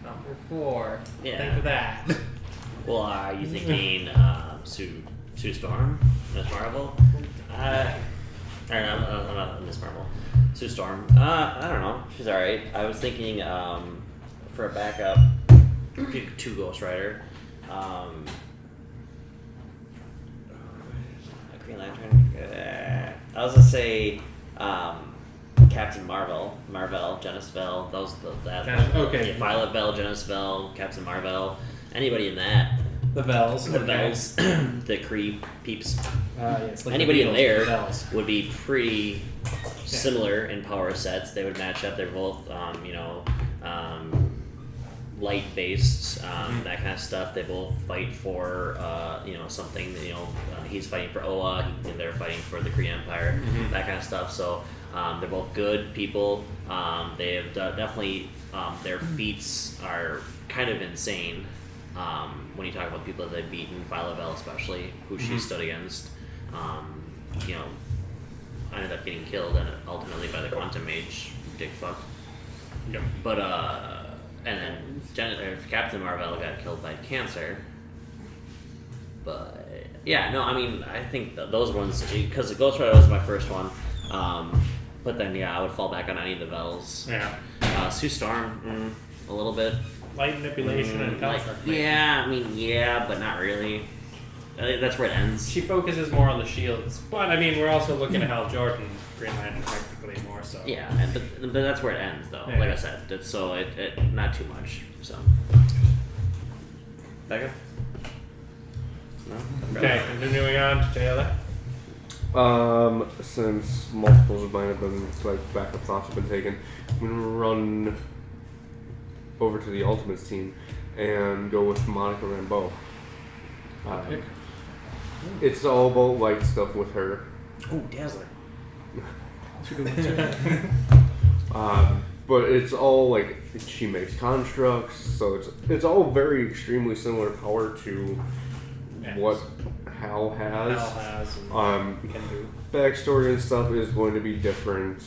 Number 4. Yeah. Think of that. Well, are you thinking Sue Storm, Miss Marvel? Or not Miss Marvel. Sue Storm. I don't know. She's alright. I was thinking for a backup, pick 2 Ghost Rider. Green Lantern. I was gonna say Captain Marvel, Janice Vell. Okay. Violet Vell, Janice Vell, Captain Marvel. Anybody in that? The Vels. The Vels, the Kree peeps. Yes, like Anybody the in Beatles, there the Vels. would be pretty similar in power sets. They would match up. They're both, light based, that kind of stuff. They both fight for, something. He's fighting for Oa, and they're fighting for the Kree Empire. That kind of stuff. So they're both good people. They have definitely their feats are kind of insane. When you talk about people that they've beaten, Violet Vell especially, who she stood against, ended up getting killed and ultimately by the Quantum Mage, dick fuck. Yep. But and then Captain Marvel got killed by cancer. But yeah, no, I mean I think those ones, because the Ghost Rider was my first one. But then I would fall back on any of the Vels. Yeah. Sue Storm, a little bit. Light manipulation and construct. But not really. I think that's where it ends. She focuses more on the shields, but I mean, we're also looking at Hal Jordan, Green Lantern, technically more so. Yeah, but that's where it ends, though. Yeah. Like I said, it not too much. So. Becca? No. Okay, continuing on to Taylor. Since multiples of mine have been, like, backup thoughts have been taken, I'm going to run over to the Ultimates team and go with Monica Rambeau. It's all about light stuff with her. Oh, Dazzler. But it's all like she makes constructs, so it's all very extremely similar power to what Hal has. Hal has and can do. Backstory and stuff is going to be different.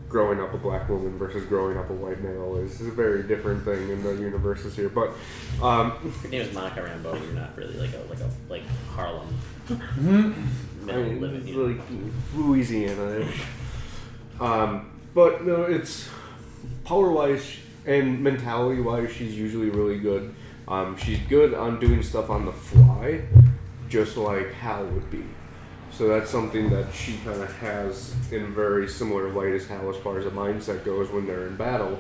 Growing up a black woman versus growing up a white male is a very different thing in the universes here. But Your name is Monica Rambeau. You're not really like Harlem. it's like Louisiana-ish. But no, it's power-wise and mentality-wise, she's usually really good. She's good on doing stuff on the fly, just like Hal would be. So that's something that she kind of has in very similar light as Hal as far as the mindset goes when they're in battle.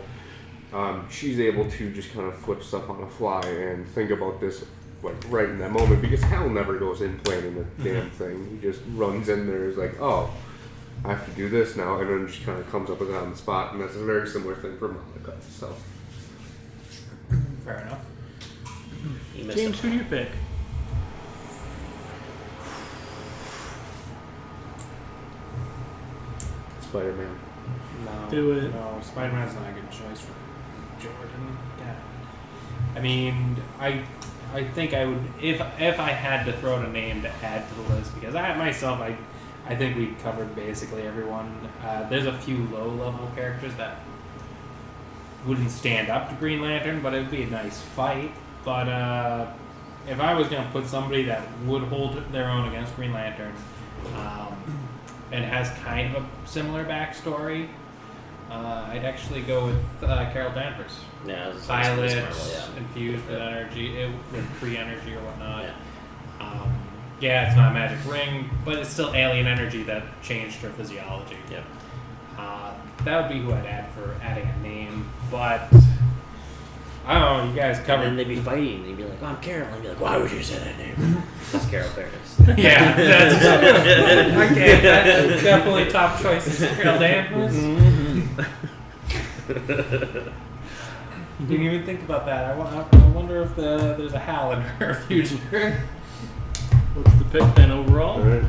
She's able to just kind of flip stuff on the fly and think about this like right in that moment, because Hal never goes in planning a damn thing. He just runs in there, is like, oh, I have to do this now, and then just kind of comes up with it on the spot, and that's a very similar thing for Monica. So Fair enough. James, who do you pick? Spider-Man. No. Do it. No, Spider-Man's not a good choice for Jordan. Yeah. I mean, I think I would if I had to throw out a name to add to the list, because I think we covered basically everyone. There's a few low-level characters that wouldn't stand up to Green Lantern, but it would be a nice fight. But if I was going to put somebody that would hold their own against Green Lantern, and has kind of a similar backstory, I'd actually go with Carol Danvers. Yeah, it's Pilot, yeah. infused with energy, with Kree energy or whatnot. Yeah. It's not a magic ring, but it's still alien energy that changed her physiology. Yep. That would be who I'd add for adding a name, but I don't know, you guys And covered. then they'd be fighting. They'd be like, "Oh, I'm Carol." And I'd be like, "Why would you say that name?" That's Carol Ferris. Yeah, that's okay. That's definitely top choices. Carol Danvers. Didn't even think about that. I wonder if there's a Hal in her future. What's the pick then overall? All right.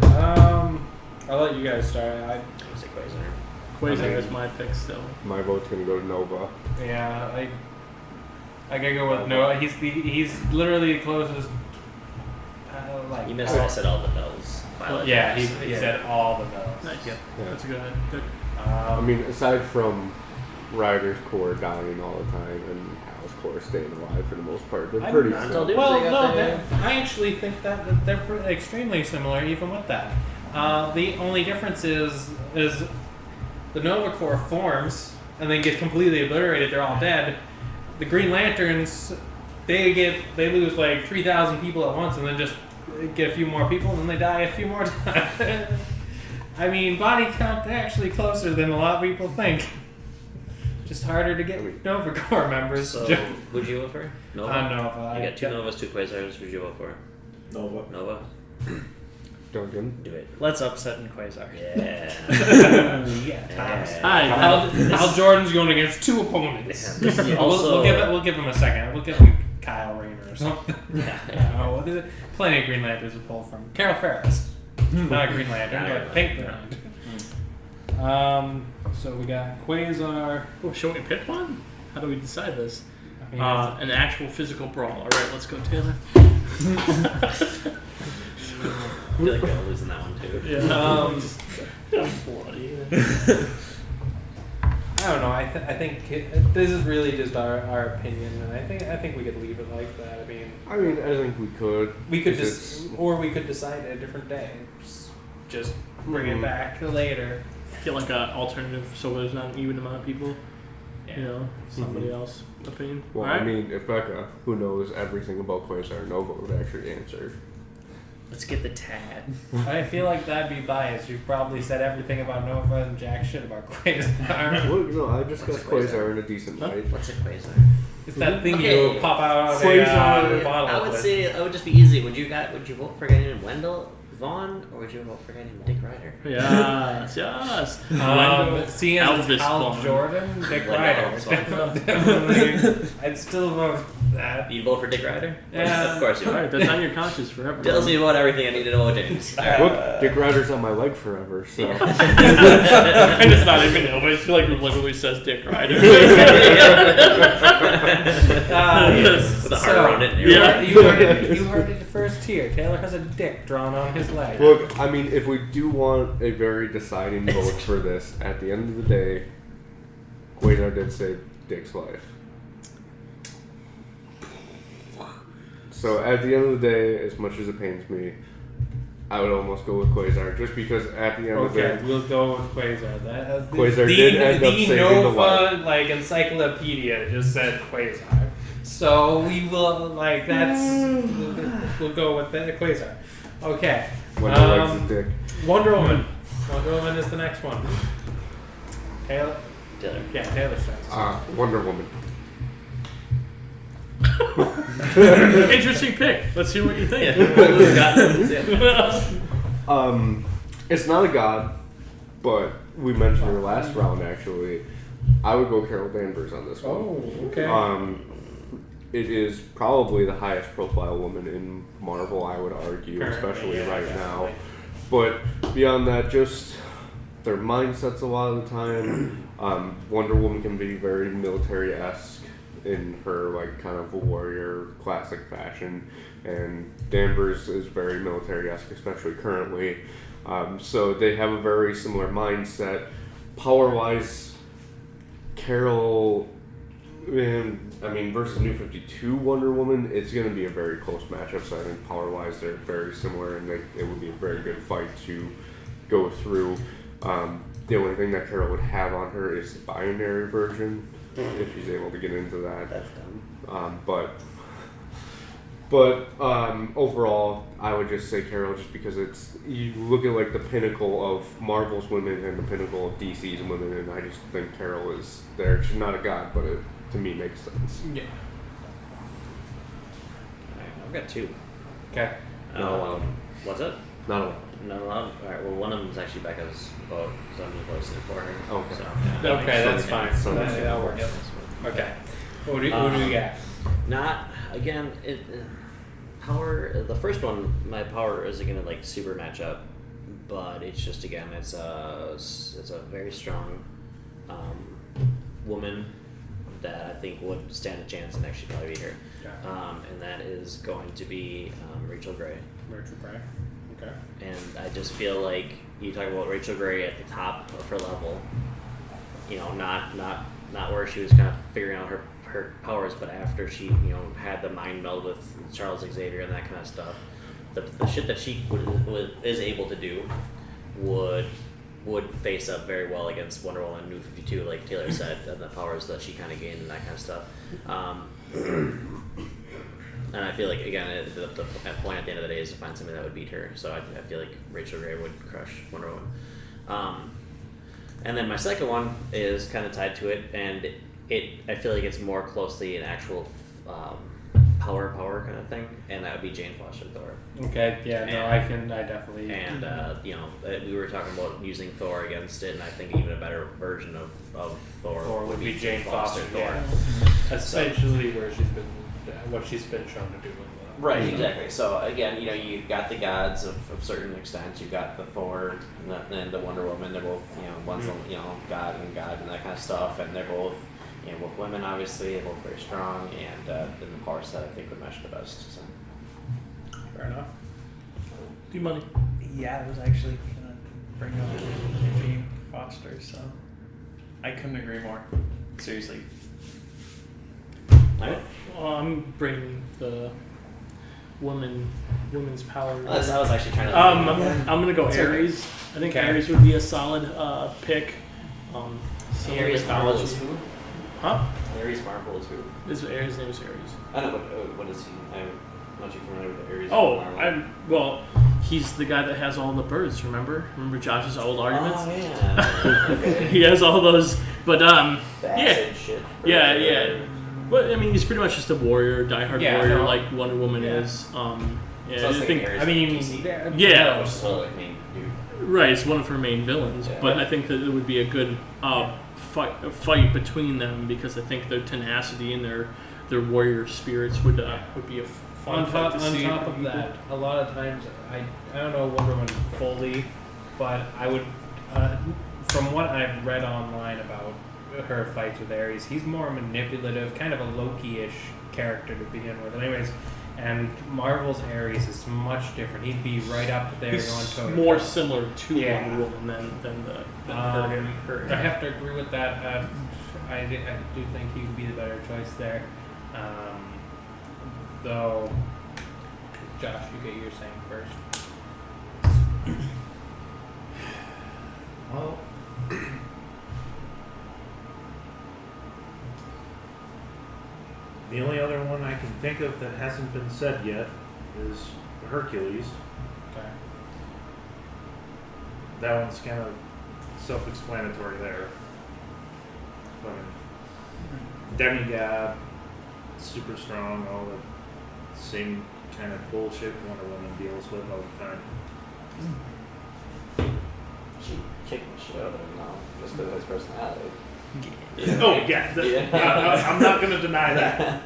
I'll let you guys start. Say Quasar. Quasar is my pick still. My vote's gonna go to Nova. Yeah, I gotta go with Noah. He's literally the closest. You missed. I said all the bells. Yeah, he said all the bells. Nice. Yeah. That's a good pick. I mean, aside from Ryder's core dying all the time and Hal's core staying alive for the most part, they're pretty similar. I actually think that they're extremely similar even with that. The only difference is the Nova Corps forms and then gets completely obliterated. They're all dead. The Green Lanterns, they lose like 3,000 people at once and then just get a few more people and then they die a few more times. I mean, body count, they're actually closer than a lot of people think. Just harder to get Nova Corps members. So, who'd you vote for? Nova? Nova. You got 2 Novas, 2 Quasars. Who'd you vote for? Nova. Duncan. Do it. Let's upset in Quasar. Yeah. Hal Jordan's going against 2 opponents. Yeah, we'll give him a second. We'll give him Kyle Rayner or something. Plenty of Green Lanterns to pull from. Carol Ferris. Not a Green Lantern, but Pink Green Lantern. So we got Quasar. Oh, should we pick one? How do we decide this? I mean, An actual physical brawl. All right, let's go, Taylor. I feel like we're losing that one too. Yeah. I don't know. I think this is really just our opinion, and I think we could leave it like that. I think we could. We could or we could decide a different day. Just bring it back later. Get like an alternative so there's not an even amount of people. Yeah. You know, somebody else opinion. Well, right. I mean, if Becca, who knows everything about Quasar and Nova, would actually answer. Let's get the Tad. I feel like that'd be biased. You probably said everything about Nova and jack shit about Quasar. Well, no, I discussed Quasar in a decent light. What's a Quasar? It's that thing Okay. you pop out of Quasar. a bottle. I would with. say it would just be easy. Would you vote for a guy named Wendell Vaughn, or would you vote for a guy named Dick Ryder? Yes. Seeing as Elvis Hal Vaughn. Jordan, Dick Wendell Ryder. Vaughn. Definitely. I'd still vote that. You'd vote for Dick Ryder? Yeah. Of course you All would. right, that's on your conscience forever. Tells me about everything I need to know, James. Look, Dick Ryder's on my leg forever, so. And it's not even Elvis. I feel like it literally says Dick Ryder. Yes. With a heart around it. Yeah. You heard it first here. Taylor has a dick drawn on his leg. Look, I mean, if we do want a very deciding vote for this, at the end of the day, Quasar did save Dick's life. So at the end of the day, as much as it pains me, I would almost go with Quasar, just because at the end of the day, We'll go with Quasar. Quasar did end up saving the life. Nova encyclopedia just said Quasar, so we will we'll go with the Quasar. Okay. When I likes his dick. Wonder Woman. Wonder Woman is the next one. Taylor. Yeah, Taylor starts. Wonder Woman. Interesting pick. Let's see what you think. It's not a god, but we mentioned her last round actually. I would go Carol Danvers on this one. Oh, okay. It is probably the highest profile woman in Marvel, I would argue, Currently, especially yeah, right definitely. now. But beyond that, just their mindsets a lot of the time. Wonder Woman can be very military-esque in her kind of warrior classic fashion, and Danvers is very military-esque, especially currently. So they have a very similar mindset. Power-wise, Carol, versus New 52 Wonder Woman, it's going to be a very close matchup. So I think power-wise, they're very similar, and it would be a very good fight to go through. The only thing that Carol would have on her is the binary version, if she's able to get into that. That's dumb. But overall, I would just say Carol, just because you look at the pinnacle of Marvel's women and the pinnacle of DC's women, and I just think Carol is there. She's not a god, but it to me makes sense. Yeah. Alright, I've got 2. Okay. Not allowed. What's it? Not allowed. Not allowed? Alright, well, one of them is actually Becca's vote, so I'm just voting for her. Okay. So, Okay, that's fine. So That'll work. Okay. Who do we got? Not, again, power, the first one, my power isn't going to super match up, but it's just again, it's a very strong woman that I think would stand a chance and actually probably be here. Okay. And that is going to be Rachel Gray. Rachel Gray. Okay. And I just feel like you talk about Rachel Gray at the top of her level, you know, not where she was kind of figuring out her powers, but after she, you know, had the mind meld with Charles Xavier and that kind of stuff, the shit that she is able to do would face up very well against Wonder Woman New 52, like Taylor said, and the powers that she kind of gained and that kind of stuff. And I feel like, again, the point at the end of the day is to find somebody that would beat her. So I feel like Rachel Gray would crush Wonder Woman. And then my second one is kind of tied to it, and I feel like it's more closely an actual power kind of thing, and that would be Jane Foster Thor. Okay, yeah, no, I definitely... And, you know, we were talking about using Thor against it, and I think even a better version of Thor would be Jane Foster Thor. Yeah. Essentially what she's been shown to do. Right, exactly. So, again, you know, you've got the gods of certain extent. You've got the Thor and the Wonder Woman. They're both, you know, one's, you know, God and that kind of stuff, and they're both, you know, both women, obviously, they're both very strong, and then the parts that I think would mesh the best. So. Fair enough. D-Money. Yeah, I was actually gonna bring up Jane Foster, so I couldn't agree more. Seriously. Alright. I'm bringing the women's power. I was actually trying to. I'm gonna go Ares. I think Ares would be a solid pick. Ares Marvel is who? Huh? Ares Marvel is who? His name is Ares. I know, but what is he? I'm not too familiar with Ares. Well, he's the guy that has all the birds. Remember Josh's old arguments? Oh yeah. Okay. He has all those, but Acid shit. yeah. Well, I mean, he's pretty much just a warrior, diehard warrior, like Wonder Woman is. So I think. Yeah. Which is totally like main dude. Right, it's one of her main villains, but I think that it would be a good fight between them because I think their tenacity and their warrior spirits would be a fun fight to see. On top of that, a lot of times I don't know Wonder Woman fully, but I would from what I've read online about her fights with Ares, he's more manipulative, kind of a Loki-ish character to begin with. Anyways, and Marvel's Ares is much different. He'd be right up there He's going toe. More similar to Wonder Woman than her. I have to agree with that. I do think he would be the better choice there. Though, Josh, you get your saying first. Well, the only other one I can think of that hasn't been said yet is Hercules. Okay. That one's kind of self-explanatory there. Demigod, super strong, all the same kind of bullshit Wonder Woman deals with all the time. She kicked the shit out of him now, just because of his personality. Oh yeah, I'm not gonna deny that.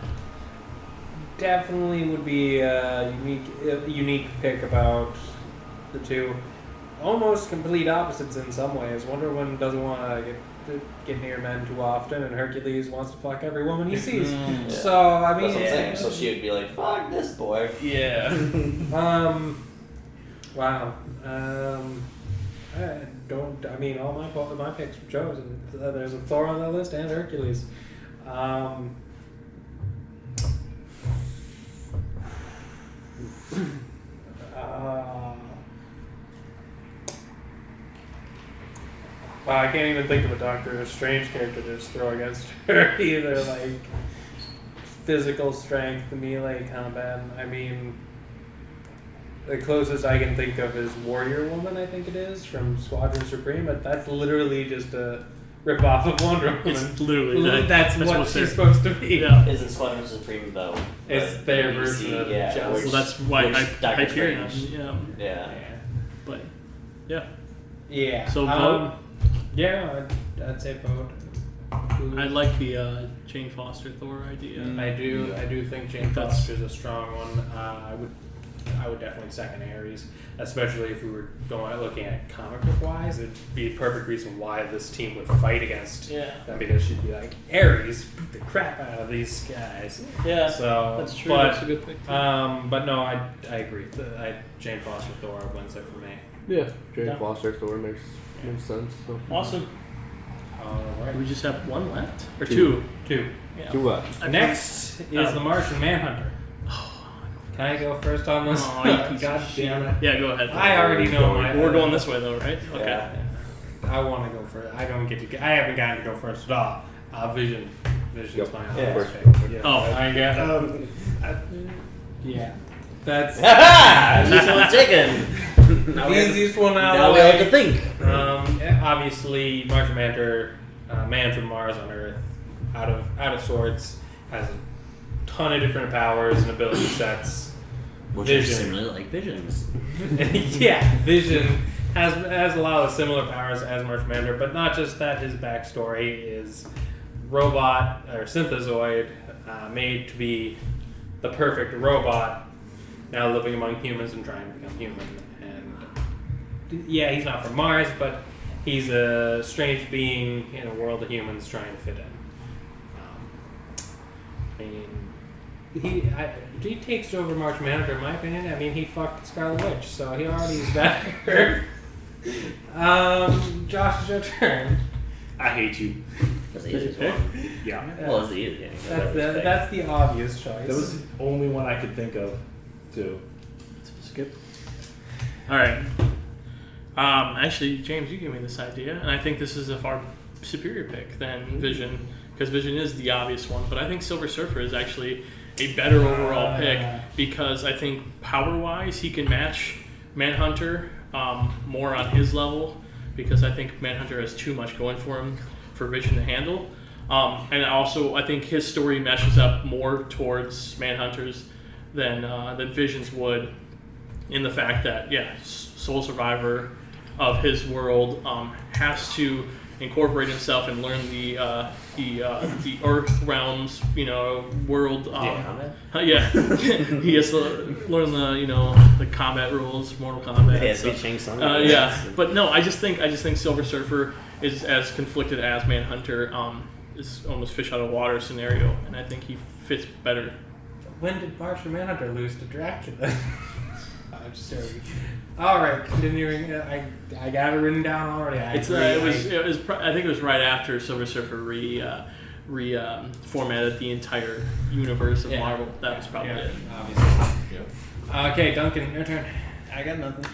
Definitely would be a unique pick about the two. Almost complete opposites in some ways. Wonder Woman doesn't want to get near men too often, and Hercules wants to fuck every woman he sees. Yeah. So I mean, that's what I'm saying. So she would be like, "Fuck this boy." Yeah. Wow. I mean, all my picks were chosen. There's a Thor on that list and Hercules. Wow, I can't even think of a Doctor Strange character to just throw against her either. Like physical strength, melee combat. I mean, the closest I can think of is Warrior Woman. I think it is from Squadron Supreme, but that's literally just a rip off of Wonder Woman. It's literally that's what she's supposed to be. Yeah. Isn't Squadron Supreme though? It's their version of Well, that's why Hyperion. Yeah. Yeah. But yeah. Yeah. So vote. Yeah, I'd say vote. I like the Jane Foster Thor idea. I do think Jane Foster's a strong one. I would definitely second Ares, especially if we were looking at comic book wise. It'd be a perfect reason why this team would fight against them, because she'd be like, Ares, beat the crap out of these guys. Yeah, so that's true. But, that's a good pick. but no, I agree. Jane Foster Thor wins it for me. Yeah, Jane Yeah. Foster Thor makes sense. So. Awesome. All right. We just have one left or Two. two. Yeah. Do what? Next is the Martian Manhunter. Can I go first on this? Oh, you piece God of shit. damn it. Yeah, go ahead. I already know my. We're going this way though, right? Okay. Yeah. I want to go first. I don't get to. I haven't gotten to go first at all. Vision. Vision's Yep. my Yeah. obvious pick. Yeah. Oh. I get. Yeah. That's This one's taken. Now the we have to- easiest one out now of we the have to way. think. Obviously, Martian Manhunter, man from Mars on Earth, out of sorts, has a ton of different powers and ability sets. Which are Vision. similar like visions. Yeah, Vision has a lot of similar powers as Martian Manhunter, but not just that. His backstory is robot or synthezoid, made to be the perfect robot, now living among humans and trying to become human. And yeah, he's not from Mars, but he's a strange being in a world of humans trying to fit in. I mean, he takes over Martian Manhunter, in my opinion. I mean, he fucked Scarlet Witch, so he already is better. Josh, it's your turn. I hate you. That's the easiest one. Yeah. Well, it's the easiest. That's the obvious choice. That was the only one I could think of, too. Skip. All right. Actually, James, you gave me this idea, and I think this is a far superior pick than Vision, because Vision is the obvious one. But I think Silver Surfer is actually a better overall pick, because I think power-wise he can match Manhunter more on his level, because I think Manhunter has too much going for him for Vision to handle. And also, I think his story meshes up more towards Manhunter's than Vision's would, in the fact that, sole survivor of his world has to incorporate himself and learn the Earth realms, world. He has to learn the combat rules, Mortal Kombat. Yeah, so Shang Tsung. But no, I just think Silver Surfer is as conflicted as Manhunter. Is almost fish out of water scenario, and I think he fits better. When did Martian Manhunter lose to Dracula? I'm just joking. All right, continuing. I got it written down already. I think it was right after Silver Surfer formatted the entire universe of Marvel. That was probably it. Obviously. Yep. Okay, Duncan, your turn. I got nothing.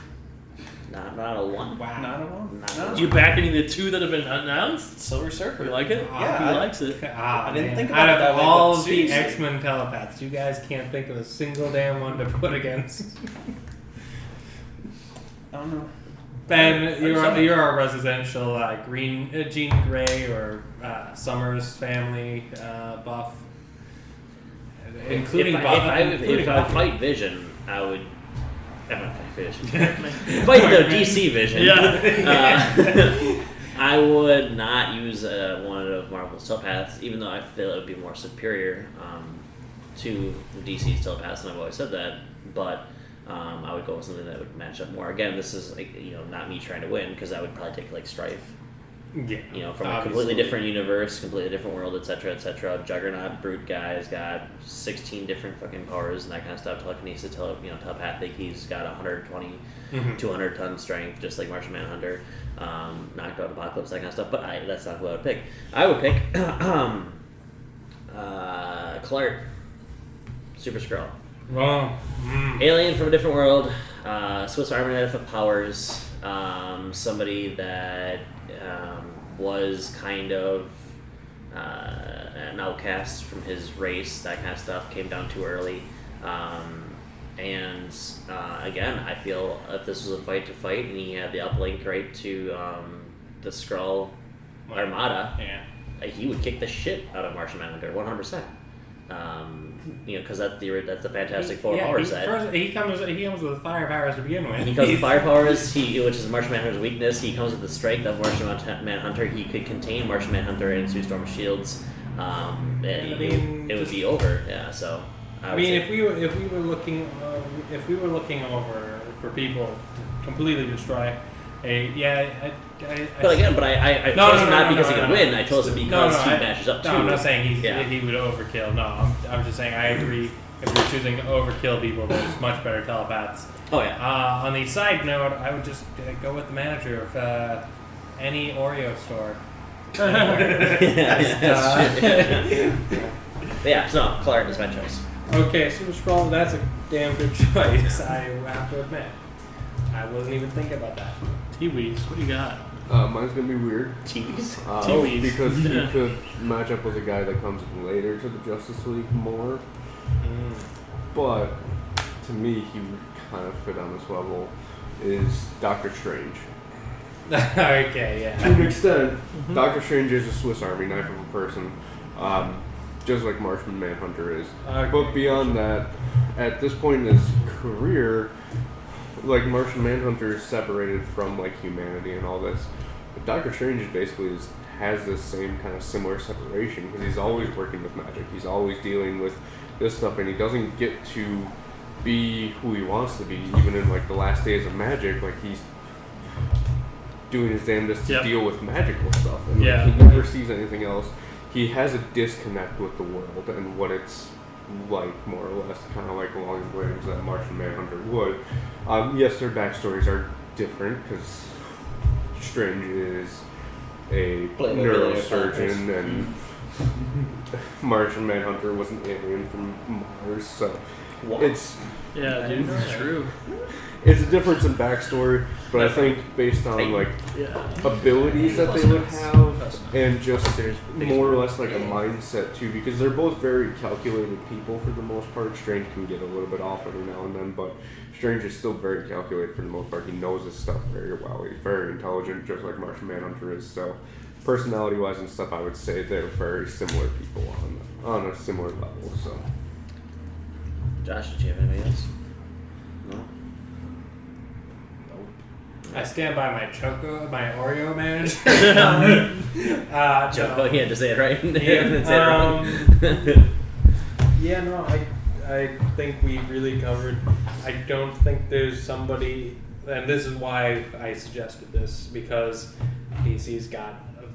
Not a one. Wow. Not at all. No. Do you back any of the two that have been announced? Silver Surfer. You like it? Yeah, he likes it. I didn't think out about it of that way, all but of the seriously. X-Men telepaths, you guys can't think of a single damn one to put against. I don't know. Ben, you're a residential Jean Grey or Summers family buff, including if Buff. if I fight Vision, I would. I'm not fight Vision. Fight the DC Vision. Yeah. I would not use one of Marvel's telepaths, even though I feel it would be more superior to DC's telepaths, and I've always said that. But I would go with something that would match up more. Again, this is not me trying to win, because I would probably take like Strife. Yeah, From a completely different universe, completely different world, etc., etc. Juggernaut, brute guy's got 16 different fucking powers and that kind of stuff. Telekinesis, telepathic. He's got 120, 200 ton strength, just like Martian Manhunter. Knocked out Apocalypse, that kind of stuff. But that's not who I would pick. I would pick Clark, Super Skrull. Well, Alien from a different world, Swiss Army knife of powers, somebody that was kind of an outcast from his race, that kind of stuff, came down too early. And again, I feel if this was a fight to fight and he had the uplink right to the Skrull Armada, he would kick the shit out of Martian Manhunter, 100%. Because that's the Fantastic Four power set. First, he comes with fire powers to begin with. He comes with fire powers, which is Martian Manhunter's weakness. He comes with the strength of Martian Manhunter. He could contain Martian Manhunter and Sue Storm's shields. It would be over. Yeah, so I mean, if we were looking over for people to completely destroy I But again, I chose him not because he could win. I chose him because he matches up too. No, I'm not saying he would overkill. No, I'm just saying I agree. If we're choosing to overkill people, there's much better telepaths. Oh yeah. On the side note, I would just go with the manager of any Oreo store. Yeah, so Clark is my choice. Okay, Super Scroll, that's a damn good choice. I have to admit. I wasn't even thinking about that. T-Weez, what do you got? Mine's gonna be weird. T-Weez. Because he could match up with a guy that comes later to the Justice League more. But to me, he would kind of fit on this level. Is Doctor Strange. Okay, yeah. To an extent, Doctor Strange is a Swiss Army knife of a person, just like Martian Manhunter is. Okay. But beyond that, at this point in his career, like Martian Manhunter is separated from like humanity and all this. But Doctor Strange basically has this same kind of similar separation because he's always working with magic. He's always dealing with this stuff, and he doesn't get to be who he wants to be. Even in like the last days of magic, like he's doing his damnedest to deal with magical stuff, and like, he never sees anything else. He has a disconnect with the world and what it's like, more or less, kind of like along the ways that Martian Manhunter would. Yes, their backstories are different because Strange is a neurosurgeon and Martian Manhunter was an alien from Mars, so it's true. It's a difference in backstory, but I think based on like abilities that they would have and just more or less like a mindset too, because they're both very calculated people for the most part. Strange can get a little bit off every now and then, but Strange is still very calculated for the most part. He knows his stuff very well. He's very intelligent, just like Martian Manhunter is. So personality-wise and stuff, I would say they're very similar people on a similar level. So, Josh, did you have anybody else? No. I stand by my Oreo manager. Choco, he had to say it right. I think we really covered. I don't think there's somebody, and this is why I suggested this, because DC's got a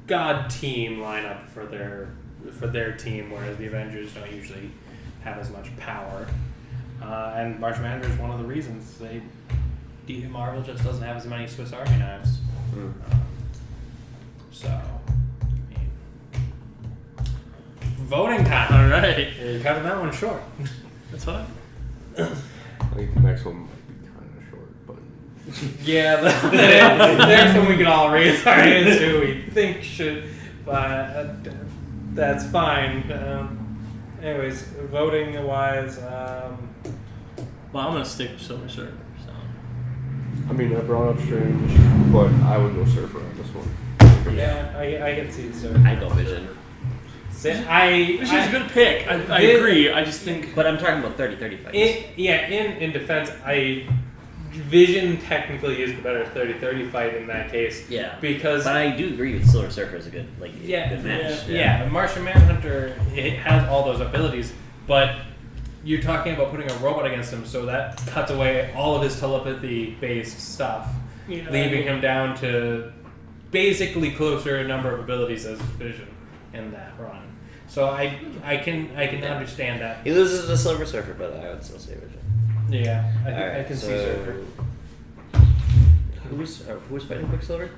god team lineup for their team, whereas the Avengers don't usually have as much power. And Martian Manhunter is one of the reasons Marvel just doesn't have as many Swiss Army knives. Voting time. All right. You're cutting that one short. That's fine. I think the next one might be kind of short, but yeah, the next one we can all raise our hands who we think should, but that's fine. Anyways, voting wise, well, I'm gonna stick with Silver Surfer. So. I mean, I brought up Strange, but I would go Surfer on this one. Yeah, I can see Surfer. I go Vision. Which is a good pick. I agree. I just think. But I'm talking about 30-30 fights. In defense, Vision technically is the better 30-30 fight in that case. Yeah. But I do agree with Silver Surfer is a good good match. Yeah. Martian Manhunter, it has all those abilities, but you're talking about putting a robot against him, so that cuts away all of his telepathy-based stuff, leaving him down to basically closer number of abilities as Vision in that run. So I can understand that. He loses to Silver Surfer, but I would still say Vision. Yeah, I can see Surfer. Who's fighting Quicksilver?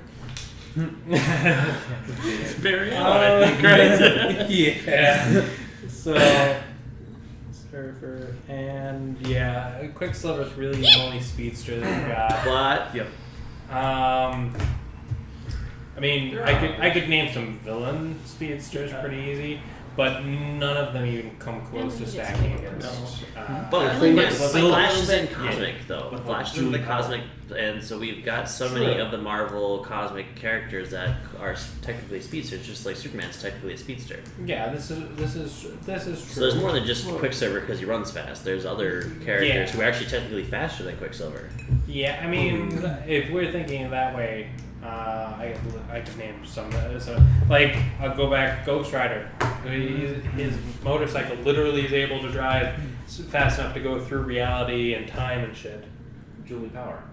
Barry Allen, I think, right? Yeah. So Surfer and Quicksilver's really the only speedster that we got. But I mean, I could name some villain speedsters pretty easy, but none of them even come close to stacking against. But Flash is in Cosmic, though. Flash is in the Cosmic, and so we've got so many of the Marvel Cosmic characters that are technically speedsters, just like Superman's technically a speedster. Yeah, this is true. So there's more than just Quicksilver because he runs fast. There's other characters who are actually technically faster than Quicksilver. Yeah, I mean, if we're thinking that way, I could name some. So, like, I'll go back. Ghost Rider. His motorcycle literally is able to drive fast enough to go through reality and time and shit. Julie Power.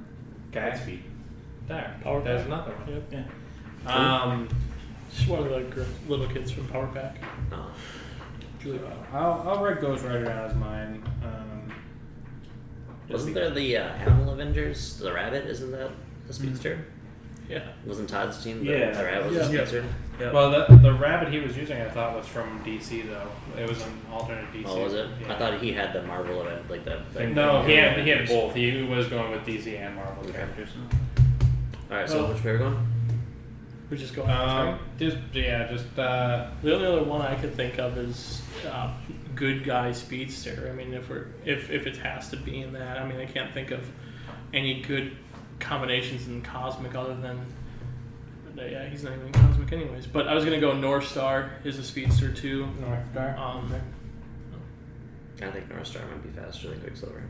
Okay. Speed. There. Power There's Pack. another one. Yep. Yeah. She's one of the little kids from Power Pack. No. Julie Power. I'll write Ghost Rider down as mine. Wasn't there the Animal Avengers? The rabbit, isn't that a speedster? Yeah. Wasn't Todd's team? Yeah. The rabbit was a Yeah. speedster. Yeah. Well, the rabbit he was using, I thought, was from DC though. It was an alternate DC. Oh, was it? Yeah. I thought he had the Marvel event, like the. No, he had both. He was going with DC and Marvel characters. All right, so Well, which way are we going? We're just going. Just The only other one I could think of is good guy speedster. I mean, if it has to be in that, I mean, I can't think of any good combinations in Cosmic other than. Yeah, he's not even Cosmic anyways. But I was gonna go North Star is a speedster too. North Star. I think North Star might be faster than Quicksilver.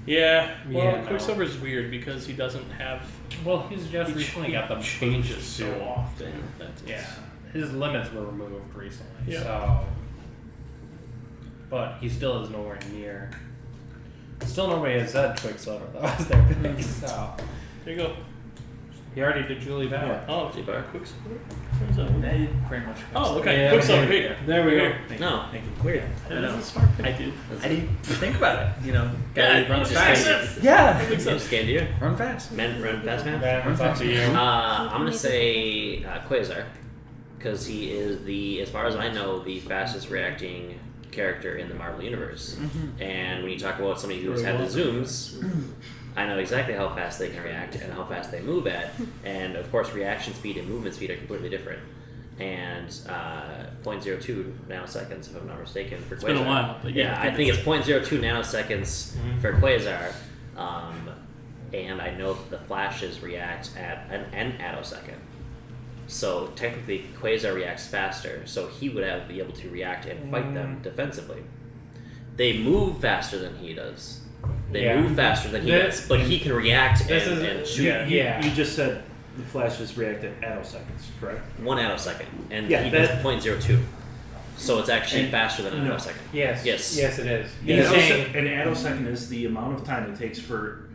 Yeah. Well, Yeah, no. Quicksilver's weird because he doesn't have. Well, he's just recently got the changes boost, so too. often. That's Yeah, his limits were removed recently. Yeah. So, but he still is nowhere near. Still nobody has said Quicksilver though. As their pick. So There you go. he already did Julie Power. Oh, Julie Power. Quicksilver. Pretty much. Oh, okay. Yeah, Quicksilver. okay. Here. There we go. No. Thank you. Weird. I That know. is a smart pick. I did. That's I didn't think about it. You know, Yeah, guy runs just fast. scanned it. Yeah. Just scanned you. Run fast. Run fast, man. Ben, it's up to you. I'm gonna say Quasar, because he is as far as I know, the fastest reacting character in the Marvel universe. And when you talk about somebody who's had the zooms, I know exactly how fast they can react and how fast they move at. And of course, reaction speed and movement speed are completely different. And 0.02 nanoseconds, if I'm not mistaken, for Quasar. It's been a while, but yeah. I think it's 0.02 nanoseconds for Quasar. And I know that the flashes react at an attosecond. So technically, Quasar reacts faster, so he would be able to react and fight them defensively. They move faster than he does. They move faster than he does, but he can react and shoot. You just said the flashes react at attoseconds, correct? 1 attosecond, and Yeah, he does that- 0.02. So it's actually faster than an No. attosecond. Yes. Yes. Yes, it is. An He's saying attosecond is the amount of time it takes for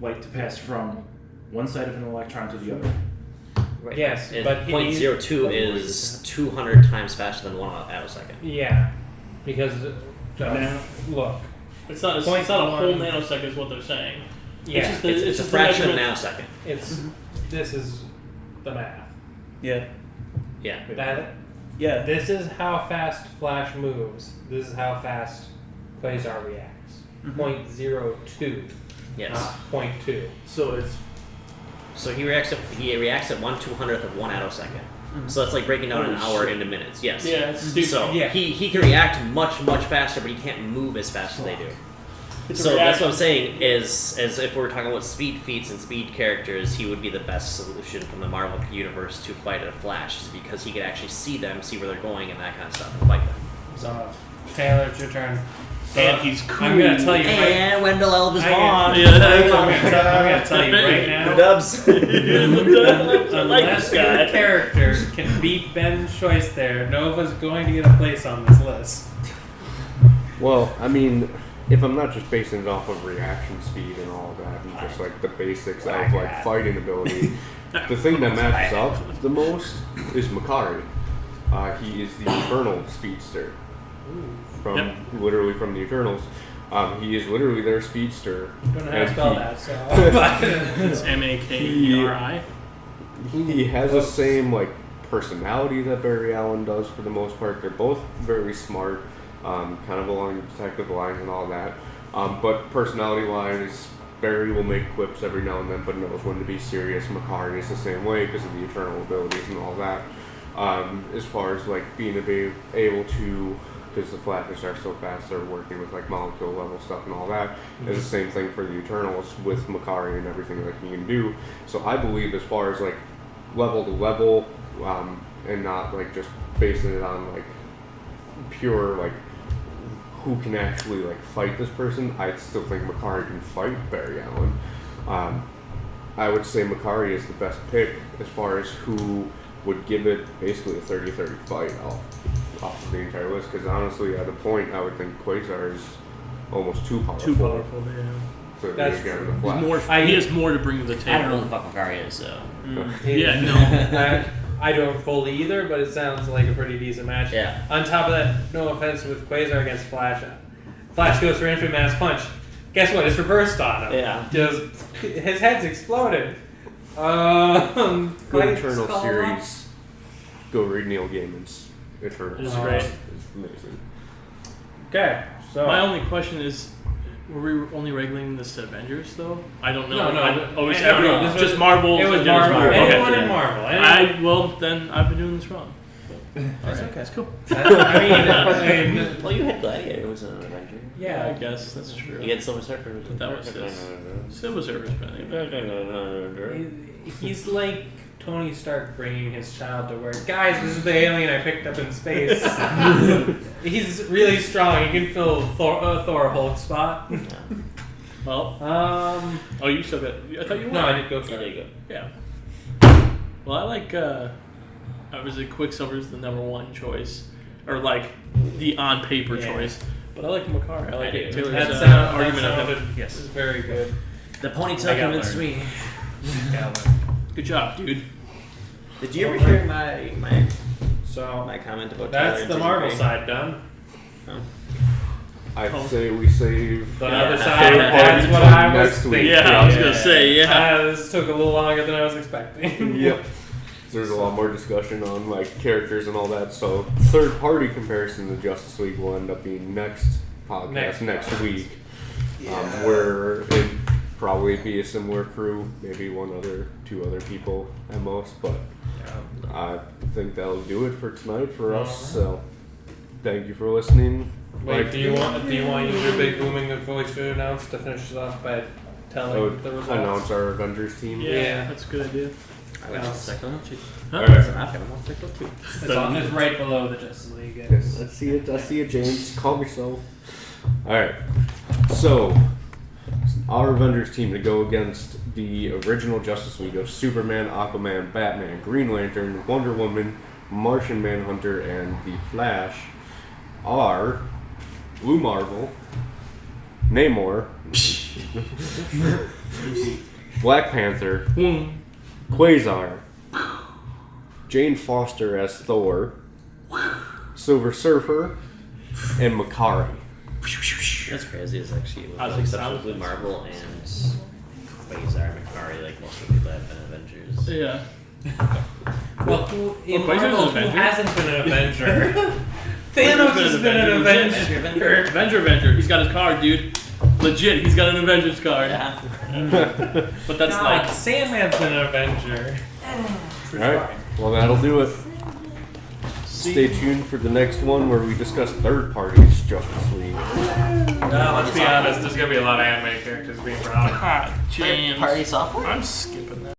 light to pass from one side of an electron to the other. Right. Yes, and but he- 0.02 is 200 times faster than 1 attosecond. yeah, because Now- look, It's not a whole nanosecond is what they're saying. yeah, It's just the, It's a just the fraction of a measurement. nanosecond. it's this is the math. Yeah. Yeah. That Yeah. this is how fast Flash moves. This is how fast Quasar reacts. 0.02, Yes. not 0.2. So it's So he reacts at 1/200th of 1 attosecond. So that's like breaking down an hour into minutes. Yes. Yeah, it's stupid. So Yeah. he can react much faster, but he can't move as fast as they do. It's a So that's reaction. what I'm saying is, as if we're talking about speed feats and speed characters, he would be the best solution from the Marvel universe to fight a Flash, because he could actually see them, see where they're going, and that kind of stuff, and fight them. So Taylor, it's your turn. So And he's cool. I'm gonna tell you right. And Wendell Elvis I- Vaughn. Yeah. I'm gonna tell you right now. Dubs. Unless your character can beat Ben's choice there, Nova's going to get a place on this list. Well, I mean, if I'm not just basing it off of reaction speed and all of that, and just like the basics of like fighting ability, the thing that matches up the most is Makari. He is the Eternal Speedster from literally from the Eternals. He is literally their speedster. Don't know how to and spell he- that, so. It's Makeri. He has the same like personality that Barry Allen does for the most part. They're both very smart, kind of along the detective lines and all that. But personality-wise, Barry will make quips every now and then, but knows when to be serious. Makari is the same way because of the eternal abilities and all that. As far as like being able to, because the Flashes are so fast, they're working with like molecule level stuff and all that. It's the same thing for the Eternals with Makari and everything that he can do. So I believe as far as like level to level, and not like just basing it on like pure like who can actually like fight this person, I still think Makari can fight Barry Allen. I would say Makari is the best pick as far as who would give it basically a 30-30 fight off of the entire list. Because honestly, at a point, I would think Quasar is almost too powerful. Yeah. So That's again, true. the Flash. He has more to bring to the table. I don't know who the fuck Makari is, so. Yeah, no. I don't fully either, but it sounds like a pretty decent match. Yeah. On top of that, no offense with Quasar against Flash. Flash goes for infinite mass punch. Guess what? It's reversed on him. Yeah. Just his head's exploded. Good Fight Eternal Skull. series. Go read Neil Gaiman's Eternal. It's series. great. It's amazing. Okay, so My only question is, were we only regulating this to Avengers though? I don't know. No, It's no, everyone. this was- Just Marvel. It was just Marvel. Okay. Anyone in Marvel. Well, then I've been doing this wrong. That's okay. That's cool. I mean, Well, you had Gladiator, was an Avenger. I guess that's true. You had Silver Surfer. That was his. Silver Surfer's been. he's like Tony Stark bringing his child to work. Guys, this is the alien I picked up in space. He's really strong. He can fill Thor Hulk spot. Well, oh, you still got. I thought you were. No, I did go for Yeah, there it. you go. Yeah. Well, I like. Obviously, Quicksilver's the number one choice, or like the on paper choice. But I like Makari. I like I do. Taylor's That argument of sounded him. Yes. very good. The I ponytail got convinced learned. me. Good job, dude. Did you ever hear my So comment about that's Tyler the and Marvel Disney? side done. I'd say we save The Yeah. other Third side, party that's till what I was next week. thinking. Yeah, I was gonna say, yeah. This took a little longer than I was expecting. Yep. There's a lot more discussion on like characters and all that. So third party comparison to Justice League will end up being next podcast next week. Where it probably be a similar crew, maybe two other people at most, but I think that'll do it for tonight for us. So thank you for listening. Wait, do you want to use your big booming voice to announce to finish it off by telling the results? Announce our Avengers team. Yeah. That's a good idea. I was just second one too. All right. It's right below the Justice League. Yes, I see it. I see it, James. Calm yourself. All right. So, our Avengers team to go against the original Justice League of Superman, Aquaman, Batman, Green Lantern, Wonder Woman, Martian Manhunter, and the Flash are Blue Marvel, Namor, Black Panther, Quasar, Jane Foster as Thor, Silver Surfer, and Makari. That's crazy. It's actually with I the think exception of so. Blue Marvel and Quasar and Makari, like most of the people that have been Avengers. Yeah. Well, in Quasar's an Marvel, who Avenger? hasn't been an Avenger? Thanos has been an Avenger. Avenger. He's got his card, dude. Legit, he's got an Avengers card. Yeah. But that's God, like. Sandman's been an Avenger. Alright, well that'll do it. Stay tuned for the next one where we discuss third parties Justice League. Let's be honest, there's going to be a lot of anime characters being brought. Ah, James. Party software? I'm skipping that.